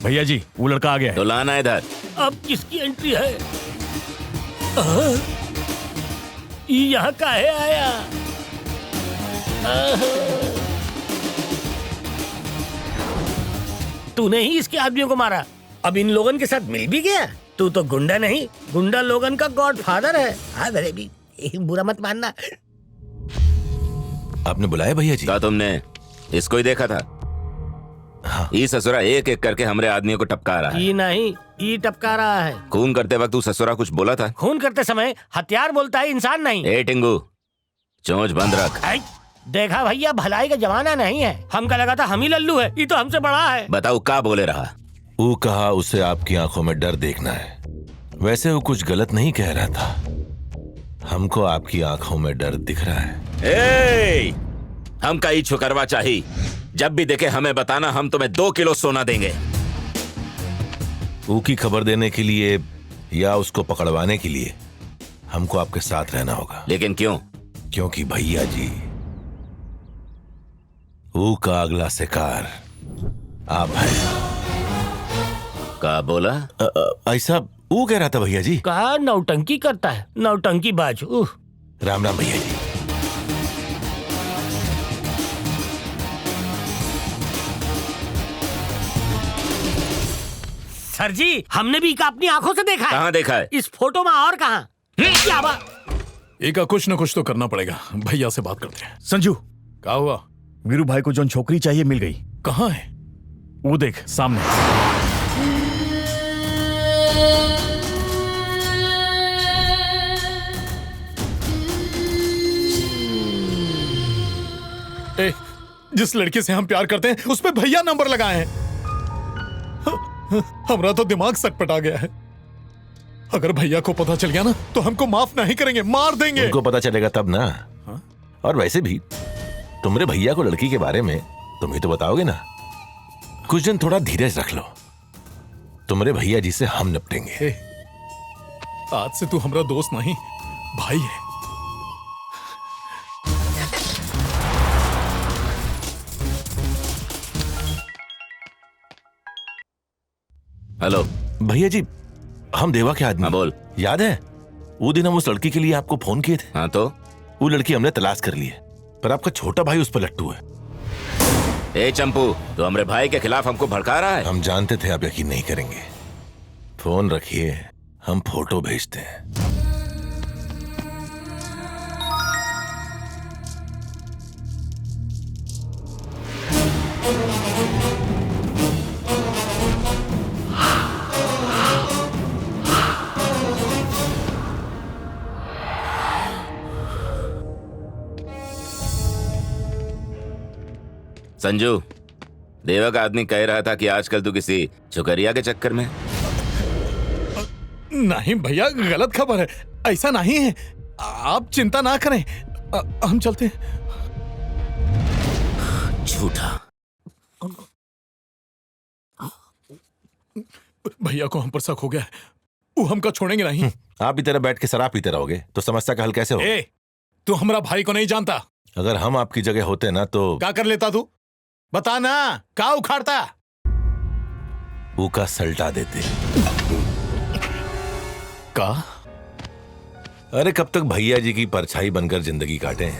भैया जी, वो लड़का आ गया है। तो लाना इधर। अब किसकी एंट्री है? यहाँ काहे आया? तूने ही इसके आदमियों को मारा, अब इन लोगन के साथ मिल भी गया। तू तो गुंडा नहीं, गुंडा लोगन का गॉडफादर है। हाँ मेरे भी, बुरा मत मानना। आपने बुलाया भैया जी? क्या तुमने इसको ही देखा था? हाँ। ये ससुरा एक एक करके हमरे आदमियों को टपका रहा है। ये नहीं, ये टपका रहा है। खून करते वक्त तू ससुरा कुछ बोला था? खून करते समय हथियार बोलता है, इंसान नहीं। ए टिंगू, चोंच बंद रख। देखा भैया, भलाई का जमाना नहीं है। हमका लगा था हम ही लल्लू है, ये तो हमसे बड़ा है। बताओ क्या बोले रहा? वो कहा उसे आपकी आंखों में डर देखना है। वैसे वो कुछ गलत नहीं कह रहा था, हमको आपकी आंखों में डर दिख रहा है। ए, हम का ही छुकरवा चाहिए। जब भी देखे हमें बताना, हम तुम्हें 2 किलो सोना देंगे। वो की खबर देने के लिए या उसको पकड़वाने के लिए हमको आपके साथ रहना होगा। लेकिन क्यों? क्योंकि भैया जी, वो का अगला शिकार आप हैं। का बोला? ऐसा वो कह रहा था भैया जी। कहा नौटंकी करता है, नौटंकी बाज। राम राम भैया जी। सर जी, हमने भी अपनी आंखों से देखा है। कहाँ देखा है? इस फोटो में और कहाँ? क्या बात? एक कुछ न कुछ तो करना पड़ेगा। भैया से बात करते हैं। संजू, क्या हुआ? वीरू भाई को जो छोकरी चाहिए मिल गई। कहाँ है? वो देख सामने। ए, जिस लड़के से हम प्यार करते हैं उस पे भैया नंबर लगाए हैं। हमारा तो दिमाग सटपटा गया है। अगर भैया को पता चल गया ना तो हमको माफ नहीं करेंगे, मार देंगे। उनको पता चलेगा तब ना। और वैसे भी तुम्हारे भैया को लड़की के बारे में तुम ही तो बताओगे ना। कुछ दिन थोड़ा धीरज रख लो, तुम्हारे भैया जी से हम निपटेंगे। आज से तू हमारा दोस्त नहीं, भाई है। हेलो भैया जी, हम देवा के आदमी। हाँ बोल। याद है वो दिन हम उस लड़की के लिए आपको फोन किए थे? हाँ तो वो लड़की हमने तलाश कर ली है, पर आपका छोटा भाई उस पर लट्टू है। ए चंपू, तो हमारे भाई के खिलाफ हमको भड़का रहा है। हम जानते थे आप यकीन नहीं करेंगे। फोन रखिए, हम फोटो भेजते हैं। संजू, देवा का आदमी कह रहा था कि आजकल तू किसी छुकरिया के चक्कर में। नहीं भैया, गलत खबर है, ऐसा नहीं है। आप चिंता ना करें, हम चलते हैं। झूठा। भैया को हम पर शक हो गया है, वो हमको छोड़ेंगे नहीं। आप इधर बैठ के शराब पीते रहोगे तो समस्या का हल कैसे होगा? तू हमारा भाई को नहीं जानता। अगर हम आपकी जगह होते ना तो क्या कर लेता तू? बता ना, क्या उखाड़ता? वो का सल्टा देते। का? अरे कब तक भैया जी की परछाई बनकर जिंदगी काटें?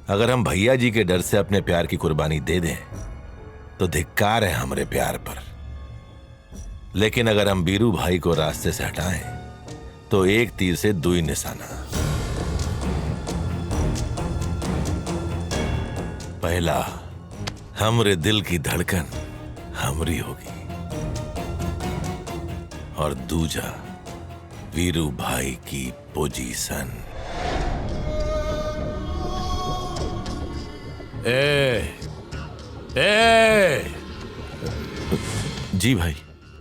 अगर हम भैया जी के डर से अपने प्यार की कुर्बानी दे दें तो धिक्कार है हमारे प्यार पर। लेकिन अगर हम बीरू भाई को रास्ते से हटाएं तो एक तीर से 2 निशाना। पहला हमरे दिल की धड़कन हमरी होगी और दूजा वीरू भाई की पोजीशन। जी भाई।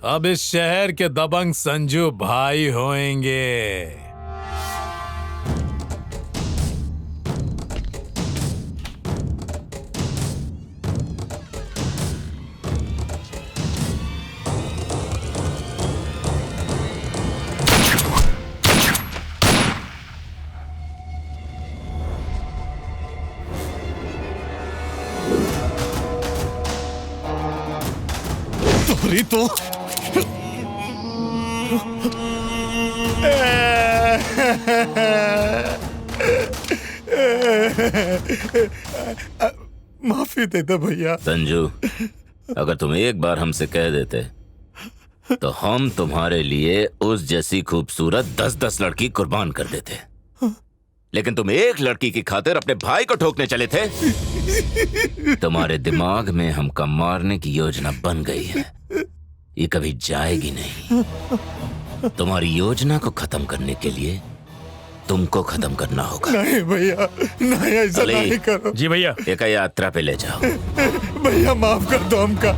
अब इस शहर के दबंग संजू भाई होंगे। तोरी तो माफी दे दो भैया। संजू, अगर तुम एक बार हमसे कह देते तो हम तुम्हारे लिए उस जैसी खूबसूरत 10-10 लड़की कुर्बान कर देते, लेकिन तुम एक लड़की की खातिर अपने भाई को ठोकने चले थे। तुम्हारे दिमाग में हमका मारने की योजना बन गई है, ये कभी जाएगी नहीं। तुम्हारी योजना को खत्म करने के लिए तुमको खत्म करना होगा। नहीं भैया, नहीं, ऐसा नहीं करो। जी भैया। एक यात्रा पे ले जाओ। भैया माफ कर दो, हमका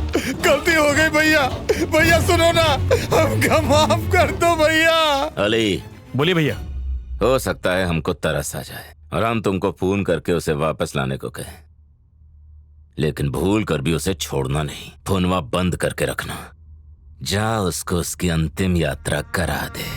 गलती हो गई भैया। भैया सुनो ना, हमका माफ कर दो भैया। अली। बोलिए भैया। हो सकता है हमको तरस आ जाए और हम तुमको फोन करके उसे वापस लाने को कहें, लेकिन भूल कर भी उसे छोड़ना नहीं। फोनवा बंद करके रखना। जा उसको उसकी अंतिम यात्रा करा दे।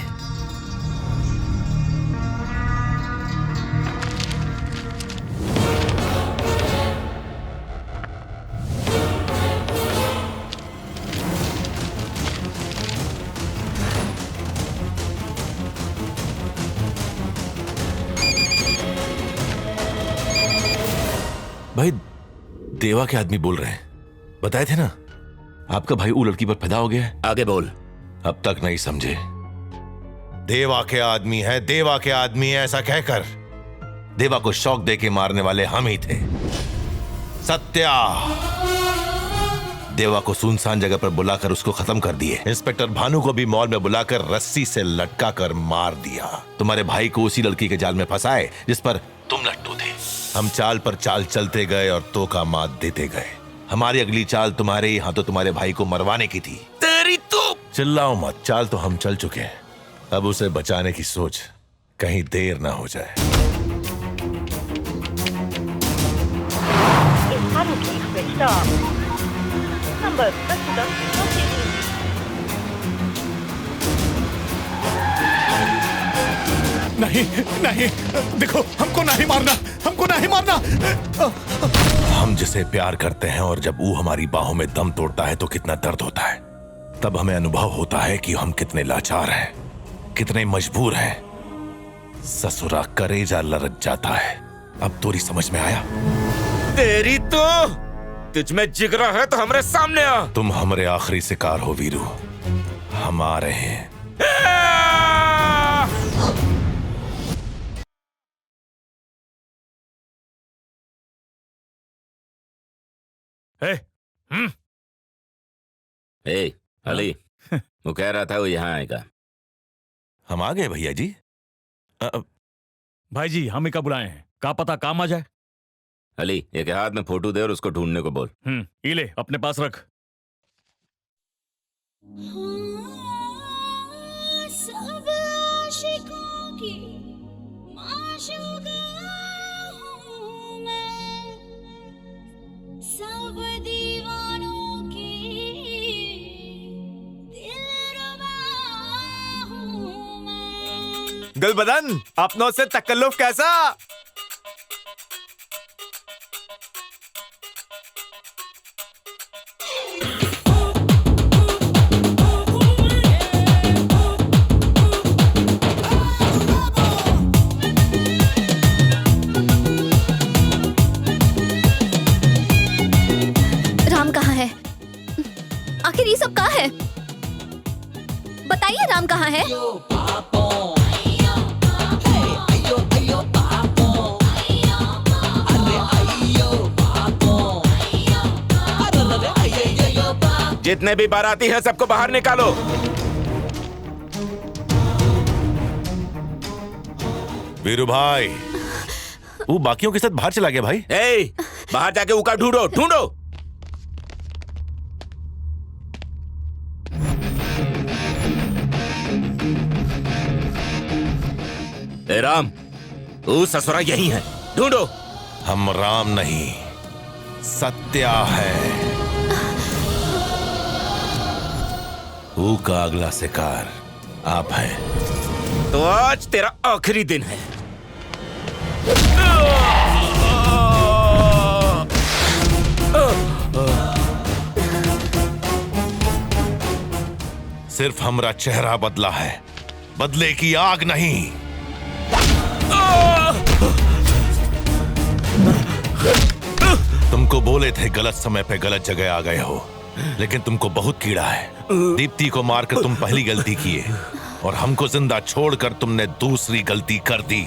भाई देवा के आदमी बोल रहे हैं, बताए थे ना आपका भाई वो लड़की पर पैदा हो गया है। आगे बोल। अब तक नहीं समझे। देवा के आदमी है, देवा के आदमी है ऐसा कहकर देवा को शौक देके मारने वाले हम ही थे। सत्या देवा को सुनसान जगह पर बुलाकर उसको खत्म कर दिए। इंस्पेक्टर भानु को भी मॉल में बुलाकर रस्सी से लटका कर मार दिया। तुम्हारे भाई को उसी लड़की के जाल में फंसाए जिस पर तुम लट्टू थे। हम चाल पर चाल चलते गए और तो का मात देते गए। हमारी अगली चाल तुम्हारे ही हाथों तुम्हारे भाई को मरवाने की थी। तेरी तो चिल्लाओ मत, चाल तो हम चल चुके हैं। अब उसे बचाने की सोच, कहीं देर ना हो जाए। नहीं नहीं, देखो हमको नहीं मारना, हमको नहीं मारना। हम जिसे प्यार करते हैं और जब वो हमारी बाहों में दम तोड़ता है तो कितना दर्द होता है। तब हमें अनुभव होता है कि हम कितने लाचार हैं, कितने मजबूर हैं। ससुरा करेजा लरच जाता है। अब तोरी समझ में आया? तेरी तो तुझ में जिगरा है तो हमारे सामने आ। तुम हमारे आखिरी शिकार हो वीरू, हम आ रहे हैं। अली, वो कह रहा था वो यहाँ आएगा। हम आ गए भैया जी। भाई जी हम ही का बुलाए हैं, का पता काम आ जाए। अली एक हाथ में फोटो दे और उसको ढूंढने को बोल। ये ले अपने पास रख। सब आशिकों की माशूका हूँ मैं, सब दीवानों की दिलरुबा हूँ मैं। गुलबदन, अपनों से तकल्लुफ कैसा? राम कहाँ है? आखिर ये सब कहाँ है? बताइए राम कहाँ है? जितने भी बाराती हैं सबको बाहर निकालो। वीरू भाई, वो बाकियों के साथ बाहर चला गया भाई। बाहर जाके उका ढूंढो ढूंढो। ए राम, वो ससुरा यही है, ढूंढो। हम राम नहीं, सत्या है। ऊ का अगला शिकार आप हैं। तो आज तेरा आखिरी दिन है। सिर्फ हमरा चेहरा बदला है, बदले की आग नहीं। तुमको बोले थे गलत समय पे गलत जगह आ गए हो, लेकिन तुमको बहुत कीड़ा है। दीप्ति को मारकर तुम पहली गलती किए और हमको जिंदा छोड़कर तुमने दूसरी गलती कर दी।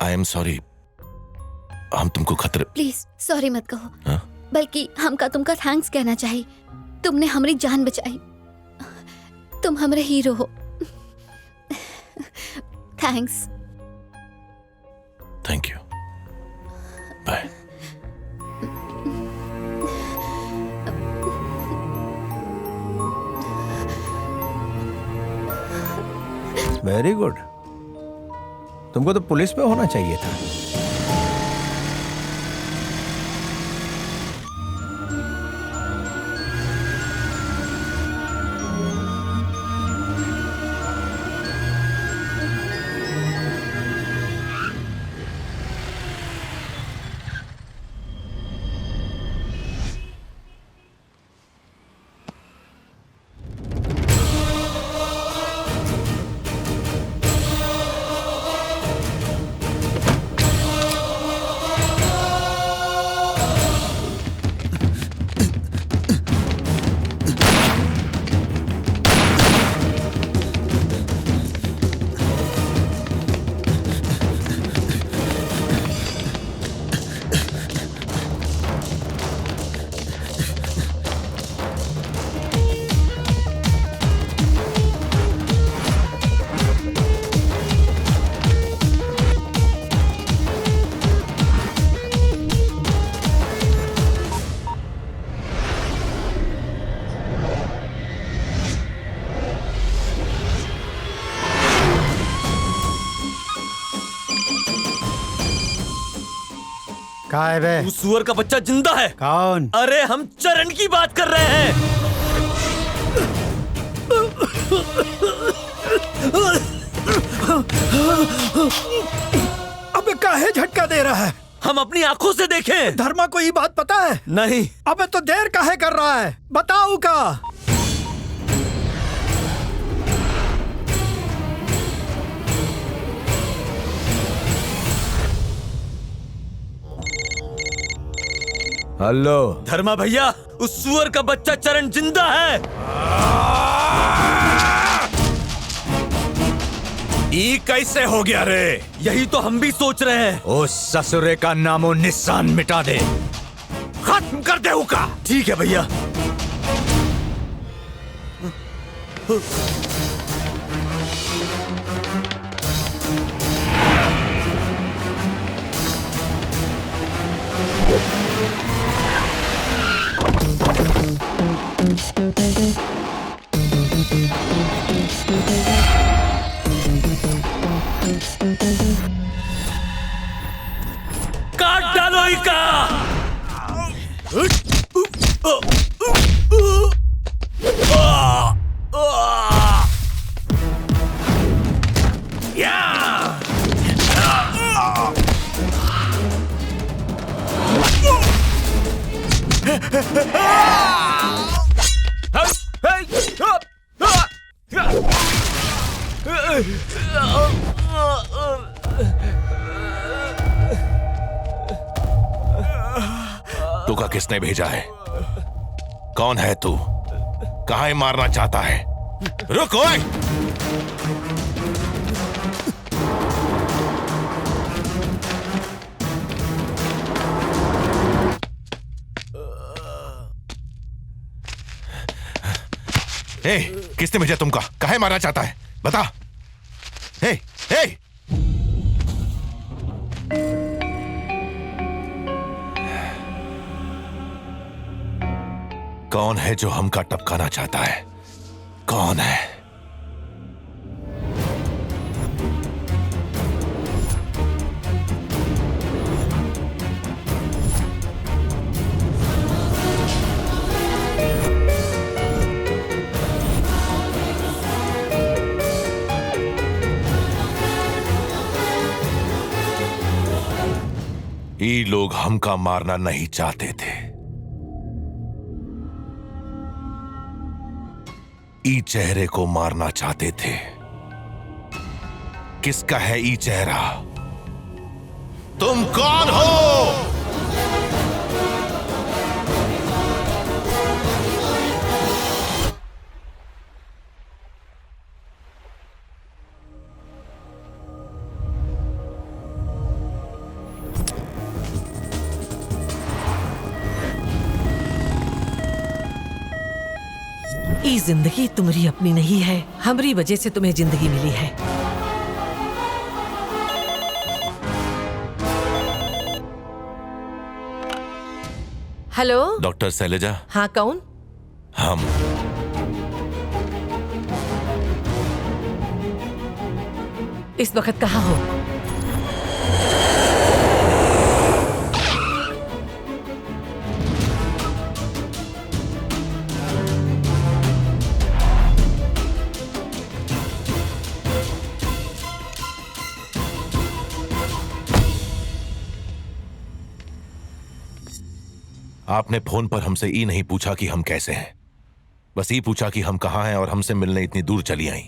आई एम सॉरी, हम तुमको खतरे। प्लीज सॉरी मत कहो, बल्कि हमका तुमका थैंक्स कहना चाहिए। तुमने हमारी जान बचाई, तुम हमारे हीरो हो। Thanks. Thank you, bye. Very good, तुमको तो पुलिस में होना चाहिए था। कहाँ है बे? उस सुअर का बच्चा जिंदा है। कौन? अरे हम चरण की बात कर रहे हैं। अबे काहे झटका दे रहा है? हम अपनी आंखों से देखें। धर्मा को ये बात पता है? नहीं। अबे तो देर काहे कर रहा है? बताओ का। हेलो धर्मा भैया, उस सुअर का बच्चा चरण जिंदा है। ये कैसे हो गया रे? यही तो हम भी सोच रहे हैं। उस ससुरे का नामो निशान मिटा दे, खत्म कर दे उका। ठीक है भैया। काट डालो इका। तू का किसने भेजा है? कौन है तू? कहां मारना चाहता है? रुक ओए! ए, किसने भेजा तुमका? काहे मारना चाहता है? बता। ए, ए! कौन है जो हमका टपकाना चाहता है? कौन है? ये लोग हमका मारना नहीं चाहते थे। ई चेहरे को मारना चाहते थे। किसका है ई चेहरा? तुम कौन हो? ई जिंदगी तुम्हारी अपनी नहीं है, हमारी वजह से तुम्हें जिंदगी मिली है। Hello doctor Shailaja. हाँ कौन? हम इस वक्त कहाँ हो? आपने फोन पर हमसे ये नहीं पूछा कि हम कैसे हैं, बस ये पूछा कि हम कहां हैं और हमसे मिलने इतनी दूर चली आई।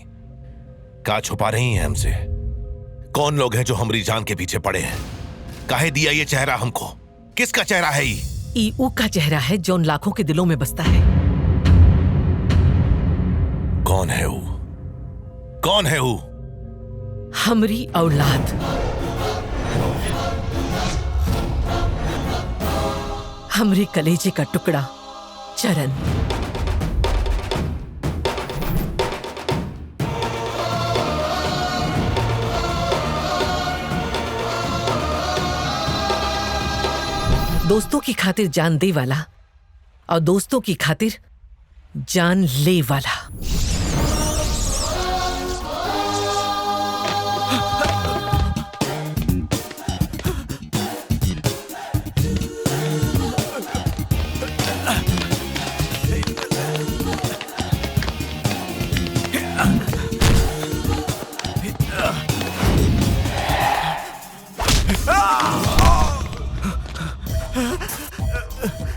क्या छुपा रही हैं हमसे? कौन लोग हैं जो हमारी जान के पीछे पड़े हैं? काहे दिया ये चेहरा हमको? किसका चेहरा है ये? ई का चेहरा है जो उन लाखों के दिलों में बसता है। कौन है वो? कौन है वो? हमारी औलाद, हमरे कलेजे का टुकड़ा चरण। दोस्तों की खातिर जान दे वाला और दोस्तों की खातिर जान ले वाला।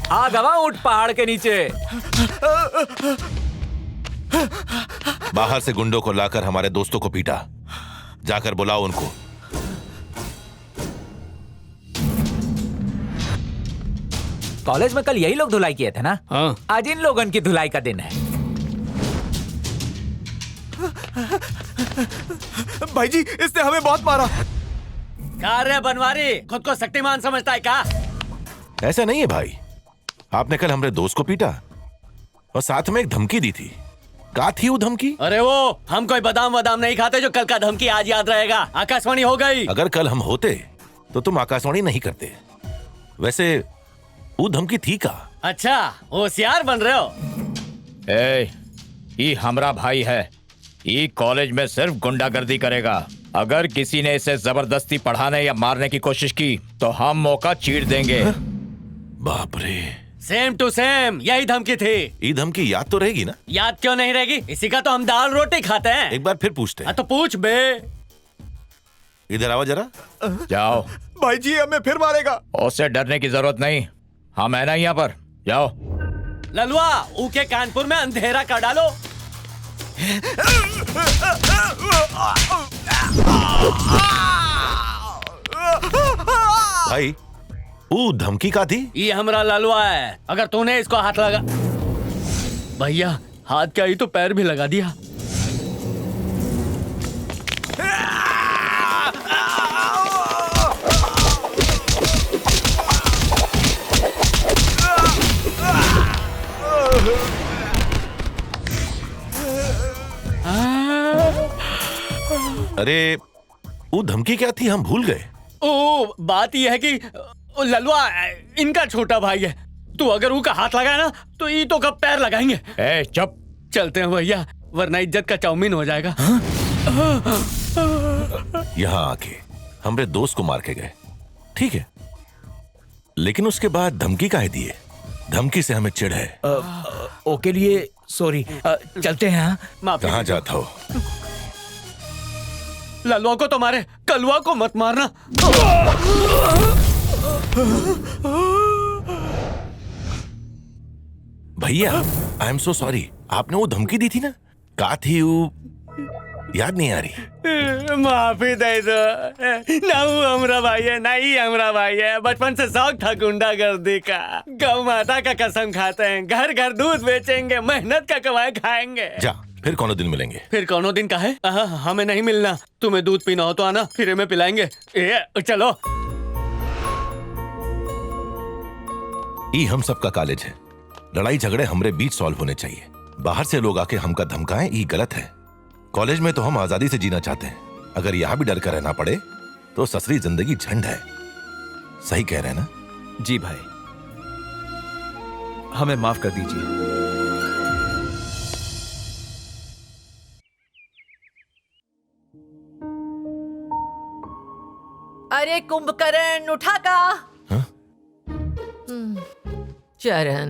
आ गवा ऊंट पहाड़ के नीचे। बाहर से गुंडों को लाकर हमारे दोस्तों को पीटा। जाकर बुलाओ उनको। कॉलेज में कल यही लोग धुलाई किए थे ना? हाँ। आज इन लोगों की धुलाई का दिन है। भाई जी, इसने हमें बहुत मारा। कार्य बनवारी खुद को शक्तिमान समझता है क्या? ऐसा नहीं है भाई, आपने कल हमारे दोस्त को पीटा और साथ में एक धमकी दी थी। क्या थी वो धमकी? अरे वो हम कोई बादाम वादाम नहीं खाते जो कल का धमकी आज याद रहेगा। आकाशवाणी हो गई। अगर कल हम होते तो तुम आकाशवाणी नहीं करते। वैसे वो धमकी थी का? अच्छा, होशियार बन रहे हो। ये हमरा भाई है। ये कॉलेज में सिर्फ गुंडागर्दी करेगा। अगर किसी ने इसे जबरदस्ती पढ़ाने या मारने की कोशिश की तो हम मौका चीर देंगे। बाप रे, सेम टू सेम यही धमकी थी। ये धमकी याद तो रहेगी ना? याद क्यों नहीं रहेगी? इसी का तो हम दाल रोटी खाते हैं। एक बार फिर पूछते हैं। तो पूछ बे। इधर आओ जरा। जाओ। भाई जी हमें फिर मारेगा। उससे डरने की जरूरत नहीं, हम है ना यहाँ पर। जाओ। ललुआ, ऊके कानपुर में अंधेरा कर डालो। भाई वो धमकी का थी? ये हमरा लालवा है, अगर तूने इसको हाथ लगा। भैया हाथ क्या ही तो पैर भी लगा दिया। अरे वो धमकी क्या थी, हम भूल गए। ओ बात यह है कि ललवा इनका छोटा भाई है, तू अगर उनका हाथ लगाए ना तो ये तो कब पैर लगाएंगे। ए चुप, चलते हैं भैया, वरना इज्जत का चाउमीन हो जाएगा। यहाँ आके हमरे दोस्त को मार के गए, ठीक है, लेकिन उसके बाद धमकी काहे दिए? धमकी से हमें चिढ़ है। ओके लिए सॉरी, चलते हैं। कहाँ जाता हो? ललवा को तो मारे, कलवा को मत मारना। भैया आई एम सो सॉरी, आपने वो धमकी दी थी ना, का थी वो याद नहीं आ रही। माफी दे दो ना, वो हमरा भाई है ना ही हमरा भाई है। बचपन से शौक था गुंडागर्दी का। गौ माता का कसम खाते हैं, घर घर दूध बेचेंगे, मेहनत का कमाई खाएंगे। जा, फिर कौन दिन मिलेंगे? फिर कौनो दिन का है? हमें नहीं मिलना। तुम्हें दूध पीना हो तो आना, फिर हमें पिलाएंगे। चलो। ये हम सबका कॉलेज है, लड़ाई झगड़े हमरे बीच सॉल्व होने चाहिए। बाहर से लोग आके हमका धमकाएं, ये गलत है। कॉलेज में तो हम आजादी से जीना चाहते हैं, अगर यहाँ भी डर कर रहना पड़े तो ससरी जिंदगी झंड है। सही कह रहे हैं ना? जी भाई, हमें माफ कर दीजिए। अरे कुंभकर्ण उठा का। चरण,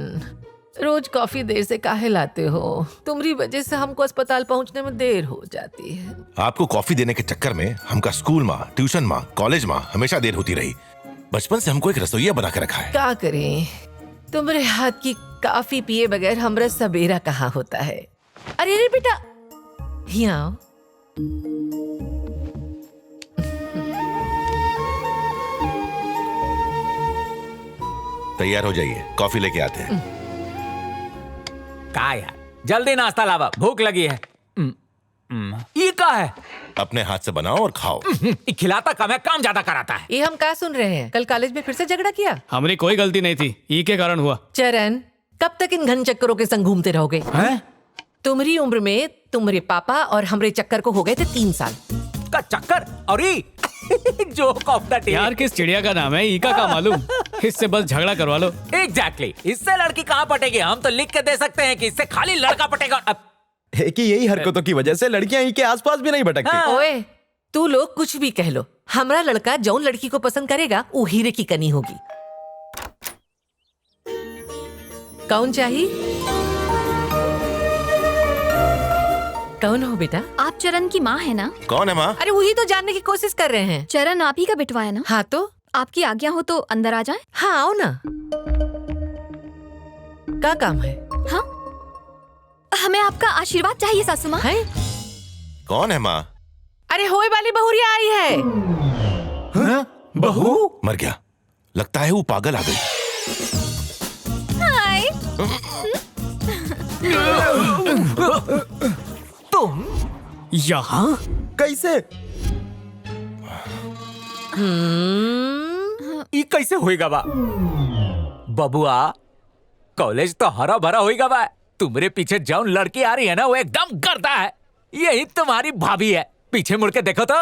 रोज कॉफी देर से काहे लाते हो? तुम्हारी वजह से हमको अस्पताल पहुंचने में देर हो जाती है। आपको कॉफी देने के चक्कर में हमका स्कूल में, ट्यूशन में, कॉलेज में हमेशा देर होती रही। बचपन से हमको एक रसोइया बना के रखा है। क्या करें, तुम्हारे हाथ की कॉफी पिए बगैर हमरा सवेरा कहाँ होता है। अरे अरे बेटा, यहाँ आओ। तैयार हो जाइए, कॉफी लेके आते हैं। का यार, जल्दी नाश्ता लावा, भूख लगी है। ये का है? अपने हाथ से बनाओ और खाओ। खिलाता कम है, काम ज्यादा कराता है। ये हम क्या सुन रहे हैं? कल कॉलेज में फिर से झगड़ा किया? हमारी कोई गलती नहीं थी, ई के कारण हुआ। चरण, कब तक इन घन चक्करों के संग घूमते रहोगे? तुम्हारी उम्र में तुम्हारे पापा और हमरे चक्कर को हो गए थे 3 साल का चक्कर। और जो कॉफ्ता यार किस चिड़िया का नाम है, ई का मालूम? इससे बस झगड़ा करवा लो। एग्जैक्टली, इससे लड़की कहाँ पटेगी? हम तो लिख के दे सकते हैं कि इससे खाली लड़का पटेगा। कि यही हरकतों की वजह से लड़कियां इनके आसपास भी नहीं भटकती। ओए, तू लोग कुछ भी कह लो, हमारा लड़का जौन लड़की को पसंद करेगा वो हीरे की कनी होगी। कौन चाहिए? कौन हो बेटा? आप चरण की माँ है ना? कौन है माँ? अरे वही तो जानने की कोशिश कर रहे हैं। चरण आप ही का बेटवा है ना? हाँ तो आपकी आज्ञा हो तो अंदर आ जाएं? हाँ आओ ना। क्या काम है? हाँ, हमें आपका आशीर्वाद चाहिए सासू माँ। है? कौन है माँ? अरे होए वाली बहुरिया आई है। बहू? मर गया, लगता है वो पागल आ गई। हाय। तुम यहाँ कैसे? ये कैसे होएगा बा? बबुआ, कॉलेज तो हरा भरा होएगा बा। तुम्हारे पीछे जौन लड़की आ रही है ना, वो एकदम गर्दा है। यही तुम्हारी भाभी है। पीछे मुड़ के देखो तो।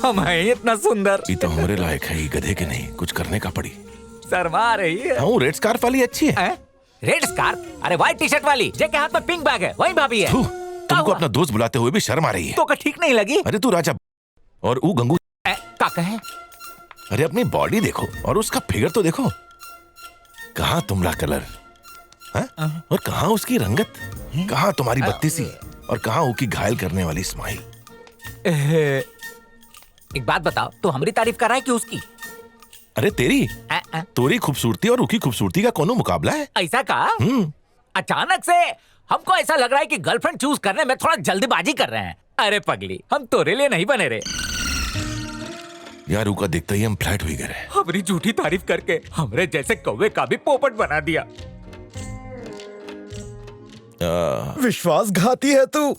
हम हैं इतना सुंदर। ये तो हमारे लायक है, ये गधे के नहीं, कुछ करने का पड़ी। शर्मा रही है। हाँ, रेड स्कार्फ वाली अच्छी है। Red scarf? अरे व्हाइट टी शर्ट वाली, जेके हाथ में पिंक बैग है, वही भाभी है। तुमको अपना दोस्त बुलाते हुए भी शर्म आ रही है। तो का ठीक नहीं लगी? अरे तू राजा और वो गंगू का कहे? अरे अपनी बॉडी देखो और उसका फिगर तो देखो। कहाँ तुमरा कलर और कहाँ उसकी रंगत, कहाँ तुम्हारी बत्तीसी और कहाँ वो की घायल करने वाली स्माइल। एक बात बताओ, तो हमारी तारीफ कर रहा है कि उसकी? अरे तेरी। तोरी खूबसूरती और उकी खूबसूरती का कोनो मुकाबला है? ऐसा कहा? अचानक से हमको ऐसा लग रहा है कि गर्लफ्रेंड चूज करने में थोड़ा जल्दीबाजी कर रहे हैं। अरे पगली, हम तोरे लिए नहीं बने रे। यार उका देखते ही हम फ्लैट हुई गए। हमारी झूठी तारीफ करके हमरे जैसे कौवे का भी पोपट बना दिया। विश्वासघाती है तू।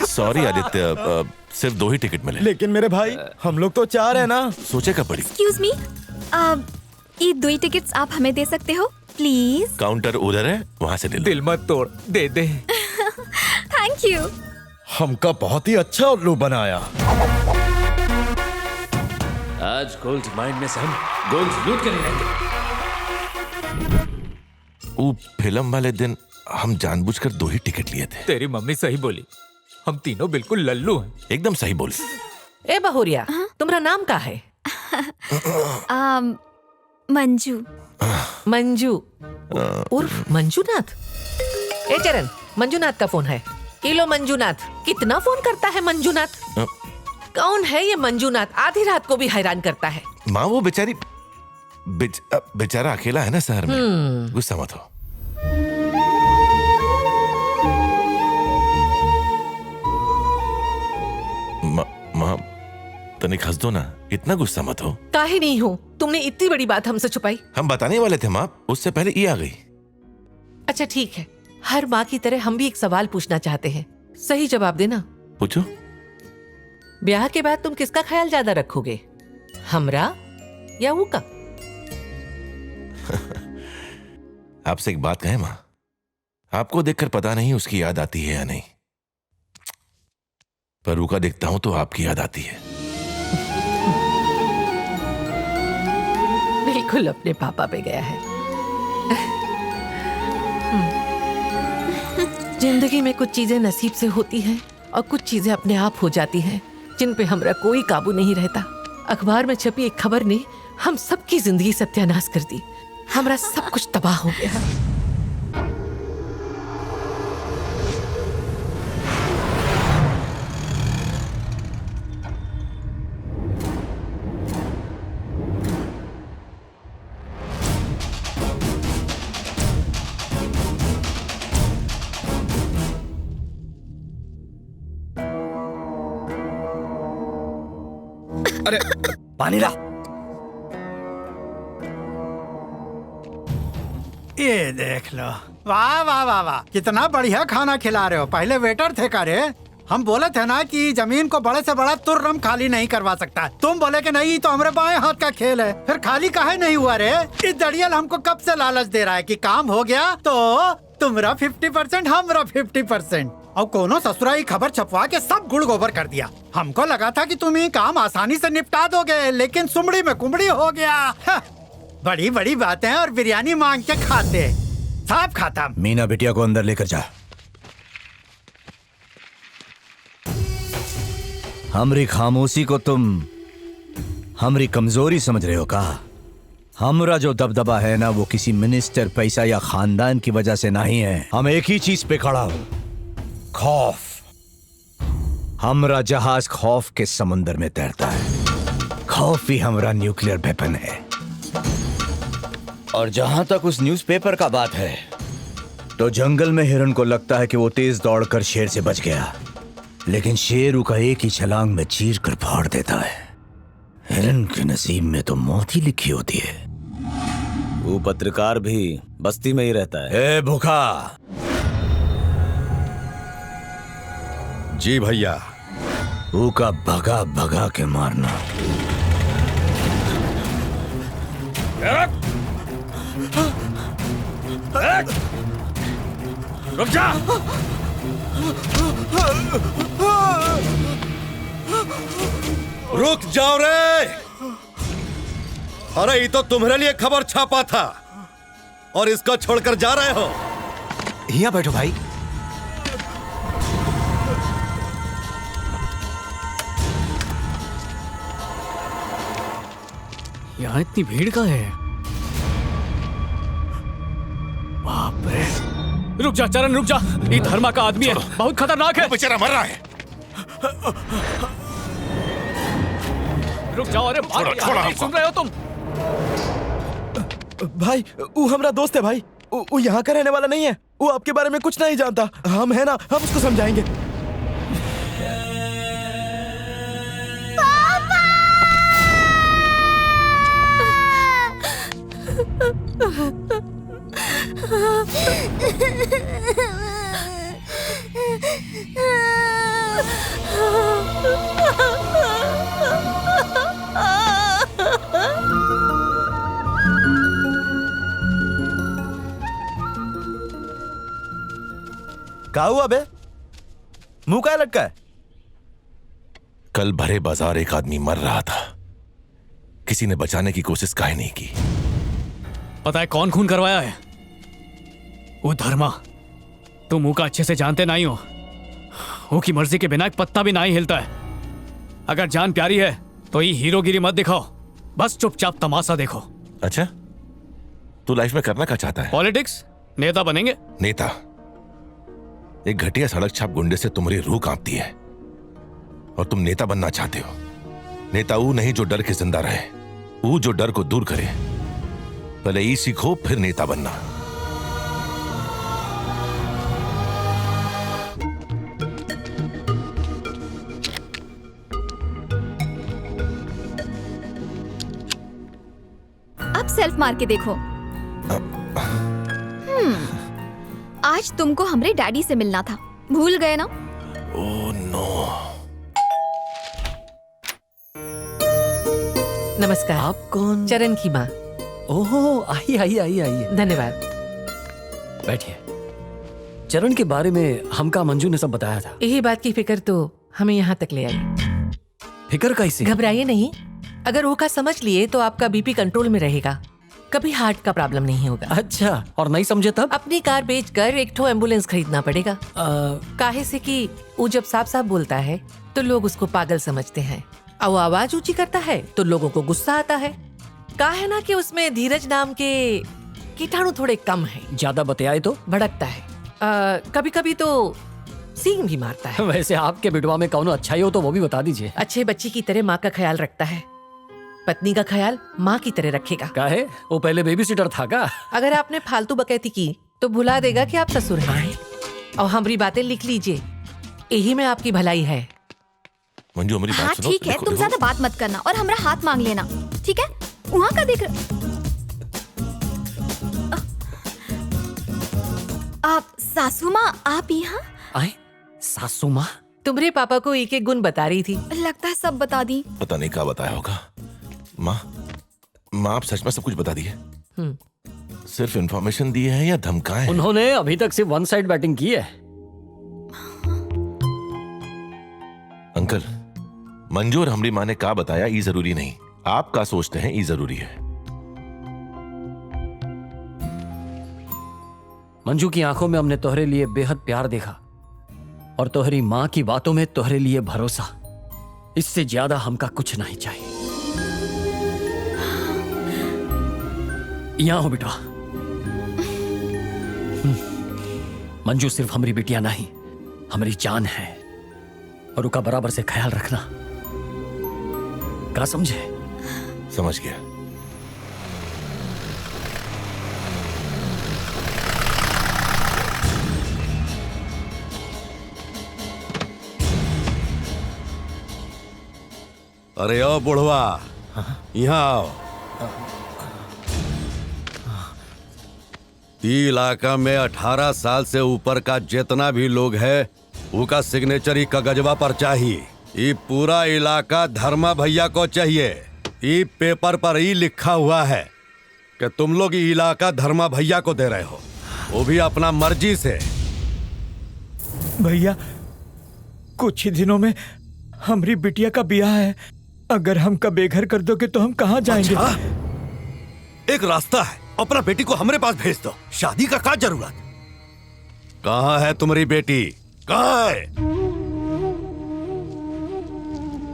सॉरी आदित्य, सिर्फ 2 ही टिकट मिले। लेकिन मेरे भाई हम लोग तो 4 है ना। सोचे कब पड़ी? एक्सक्यूज मी, ये 2 टिकट्स आप हमें दे सकते हो प्लीज? काउंटर उधर है, वहाँ से ले लो। दिल मत तोड़, दे दे। Thank you. हमका बहुत ही अच्छा उल्लू बनाया। आज गोल्ड माइन में से हम गोल्ड लूट कर लेंगे। वो फिल्म वाले दिन हम जानबूझकर 2 ही टिकट लिए थे। तेरी मम्मी सही बोली, हम तीनों बिल्कुल लल्लू हैं। एकदम सही बोली। ए बहुरिया, तुम्हारा नाम क्या है? मंजू। मंजू उर्फ मंजूनाथ। ए चरण, मंजूनाथ का फोन है। किलो मंजूनाथ, कितना फोन करता है मंजूनाथ? कौन है ये मंजूनाथ? आधी रात को भी हैरान करता है। माँ वो बेचारी बेचारा अकेला है ना शहर में। गुस्सा मत हो। माँ तनिक हंस दो ना, इतना गुस्सा मत हो। काहे नहीं हूँ, तुमने इतनी बड़ी बात हमसे छुपाई। हम बताने वाले थे माँ, उससे पहले ये आ गई। अच्छा ठीक है, हर माँ की तरह हम भी एक सवाल पूछना चाहते हैं, सही जवाब देना। पूछो। ब्याह के बाद तुम किसका ख्याल ज्यादा रखोगे, हमरा या वो का? आपसे एक बात कहें माँ, आपको देखकर पता नहीं उसकी याद आती है या नहीं, पर रूका देखता हूं तो आपकी याद आती है। बिल्कुल अपने पापा पे गया है। जिंदगी में कुछ चीजें नसीब से होती हैं और कुछ चीजें अपने आप हो जाती हैं, जिन पे हमरा कोई काबू नहीं रहता। अखबार में छपी एक खबर ने हम सबकी जिंदगी सत्यानाश कर दी। हमरा सब कुछ तबाह हो गया। अरे पानी ला। ये देख लो, वाह वाह वाह वाह, कितना बढ़िया खाना खिला रहे हो। पहले वेटर थे का रे? हम बोले थे ना कि जमीन को बड़े से बड़ा तुर्रम खाली नहीं करवा सकता। तुम बोले कि नहीं, तो हमारे बाएं हाथ का खेल है। फिर खाली काहे नहीं हुआ रे? इस दड़ियल हमको कब से लालच दे रहा है कि काम हो गया तो तुम्हारा 50%, हमरा 50%। और कोनो ससुराई खबर छपवा के सब गुड़ गोबर कर दिया। हमको लगा था कि तुम ये काम आसानी से निपटा दोगे, लेकिन सुमड़ी में कुमड़ी हो गया। बड़ी बड़ी बातें और बिरयानी मांग के खाते, सब खाता। मीना बिटिया को अंदर लेकर जा। हमरी खामोशी को तुम हमरी कमजोरी समझ रहे हो का? हमरा जो दबदबा है ना, वो किसी मिनिस्टर, पैसा या खानदान की वजह से नहीं है। हम एक ही चीज पे खड़ा हो, खौफ। हमरा जहाज खौफ के समुंदर में तैरता है। खौफ ही हमरा न्यूक्लियर वेपन है। और जहां तक उस न्यूज़पेपर का बात है, तो जंगल में हिरन को लगता है कि वो तेज दौड़कर शेर से बच गया, लेकिन शेर का एक ही छलांग में चीर कर फाड़ देता है। हिरन के नसीब में तो मौत ही लिखी होती है। वो पत्रकार भी बस्ती में ही रहता है। ए भूखा। जी भैया। वो का भगा भगा के मारना। रुक जा। रुक जाओ रे। अरे ये तो तुम्हारे लिए खबर छापा था और इसको छोड़कर जा रहे हो। यहाँ बैठो भाई। यहाँ इतनी भीड़ का है? बाप रे। रुक जा चरण, रुक जा। ये धर्मा का आदमी है, बहुत खतरनाक है। बेचारा मर रहा है। रुक जाओ, अरे छोड़ो नहीं सुन रहे हो तुम? भाई वो हमारा दोस्त है भाई, वो यहाँ का रहने वाला नहीं है, वो आपके बारे में कुछ नहीं जानता। हम है ना, हम उसको समझाएंगे। क्या हुआ बे? मुंह का लटका है? कल भरे बाजार एक आदमी मर रहा था, किसी ने बचाने की कोशिश काहे नहीं की। पता है कौन खून करवाया है? वो धर्मा। तुम मुंह का अच्छे से जानते नहीं हो। वो की मर्जी के बिना एक पत्ता भी नहीं हिलता है। अगर जान प्यारी है तो ये हीरोगिरी मत दिखाओ, बस चुपचाप तमाशा देखो। अच्छा, तू लाइफ में करना क्या चाहता है? पॉलिटिक्स, नेता बनेंगे। नेता? एक घटिया सड़क छाप गुंडे से तुम्हारी रूह कांपती है और तुम नेता बनना चाहते हो। नेता वो नहीं जो डर के जिंदा रहे, वो जो डर को दूर करे। पहले ये सीखो, फिर नेता बनना। अब सेल्फ मार के देखो। आज तुमको हमरे डैडी से मिलना था, भूल गए ना? Oh no. नमस्कार। आप कौन? चरण की माँ। ओहो, आइए आइए आइए आइए। धन्यवाद। बैठिए। चरण के बारे में हमका मंजू ने सब बताया था। यही बात की फिक्र तो हमें यहाँ तक ले आई। फिक्र कैसी? घबराइए नहीं, अगर वो का समझ लिए तो आपका बीपी कंट्रोल में रहेगा, कभी हार्ट का प्रॉब्लम नहीं होगा। अच्छा, और नहीं समझे तब? अपनी कार बेचकर एक ठो एम्बुलेंस खरीदना पड़ेगा। काहे से कि वो जब साफ साफ बोलता है तो लोग उसको पागल समझते हैं, और वो आवाज ऊंची करता है तो लोगों को गुस्सा आता है। कहा है ना कि उसमें धीरज नाम के कीटाणु थोड़े कम है। ज्यादा बतियाए तो भड़कता है, कभी कभी तो सींग भी मारता है। वैसे आपके बिटवा में कौन अच्छा ही हो तो वो भी बता दीजिए। अच्छे बच्ची की तरह माँ का ख्याल रखता है, पत्नी का ख्याल माँ की तरह रखेगा। काहे? वो पहले बेबी सिटर था का? अगर आपने फालतू बकैती की तो भुला देगा कि आप ससुर हैं। और हमारी बातें लिख लीजिए, यही में आपकी भलाई है। मंजू हमारी बात हाँ सुनो। ठीक है, तुम ज्यादा बात मत करना और हमारा हाथ मांग लेना, ठीक है? वहाँ का देख आप सासू माँ, आप यहाँ? आए सासू माँ? तुम्हारे पापा को एक एक गुण बता रही थी। लगता है सब बता दी। पता नहीं क्या बताया होगा। माँ, आप सच में सब कुछ बता दिए? सिर्फ इंफॉर्मेशन दी है या धमकाए? उन्होंने अभी तक सिर्फ वन साइड बैटिंग की है। अंकल, मंजू और हमारी माँ ने क्या बताया ये जरूरी नहीं, आप क्या सोचते हैं ये जरूरी है। मंजू की आंखों में हमने तोहरे लिए बेहद प्यार देखा और तोहरी माँ की बातों में तोहरे लिए भरोसा। इससे ज्यादा हमका कुछ नहीं चाहिए। यहाँ हो बेटा। मंजू सिर्फ हमारी बिटिया नहीं, हमारी जान है और उसका बराबर से ख्याल रखना। क्या समझे? समझ गया। अरे ओ बुढ़वा, यहाँ आओ। इलाका में 18 साल से ऊपर का जितना भी लोग है उसका सिग्नेचर ही कागजवा पर चाहिए। ये पूरा इलाका धर्मा भैया को चाहिए। ये पेपर पर ही लिखा हुआ है कि तुम लोग ये इलाका धर्मा भैया को दे रहे हो, वो भी अपना मर्जी से। भैया, कुछ ही दिनों में हमारी बिटिया का ब्याह है, अगर हमका बेघर कर दोगे तो हम कहाँ जाएंगे? अच्छा? एक रास्ता है, अपना बेटी को हमारे पास भेज दो, शादी का क्या जरूरत? कहाँ है तुम्हारी बेटी? कहाँ है?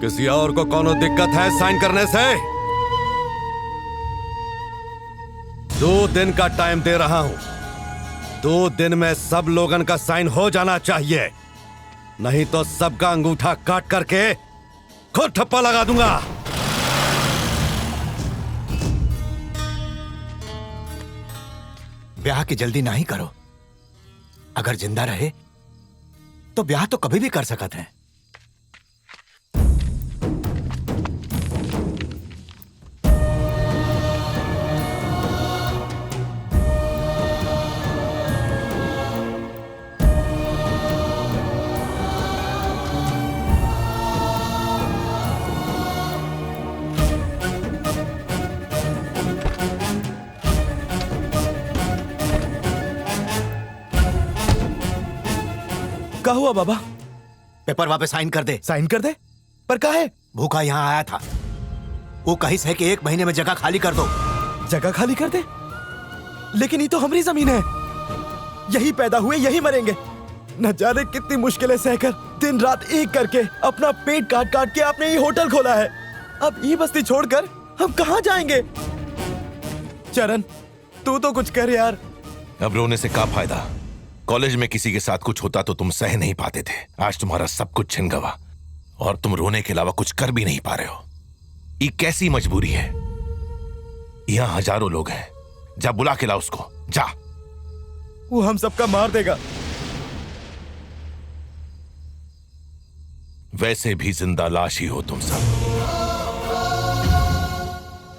किसी और को कोनो दिक्कत है साइन करने से? 2 दिन का टाइम दे रहा हूं, 2 दिन में सब लोगन का साइन हो जाना चाहिए, नहीं तो सबका अंगूठा काट करके खुद ठप्पा लगा दूंगा। ब्याह की जल्दी ना ही करो। अगर जिंदा रहे तो ब्याह तो कभी भी कर सकत है। क्या हुआ बाबा? पेपर वापस साइन कर दे। साइन कर दे? पर क्या है? भूखा यहाँ आया था, वो कहीं से कि 1 महीने में जगह खाली कर दो। जगह खाली कर दे? लेकिन ये तो हमारी जमीन है, यही पैदा हुए यही मरेंगे। न जाने कितनी मुश्किलें सहकर दिन रात एक करके अपना पेट काट काट के आपने ये होटल खोला है। अब ये बस्ती छोड़कर हम कहाँ जाएंगे? चरण, तू तो कुछ कर यार। अब रोने से क्या फायदा? कॉलेज में किसी के साथ कुछ होता तो तुम सह नहीं पाते थे। आज तुम्हारा सब कुछ छिन गवा और तुम रोने के अलावा कुछ कर भी नहीं पा रहे हो। ये कैसी मजबूरी है? यहाँ हजारों लोग हैं, जा बुला के ला उसको, जा। वो हम सबका मार देगा। वैसे भी जिंदा लाश ही हो तुम सब।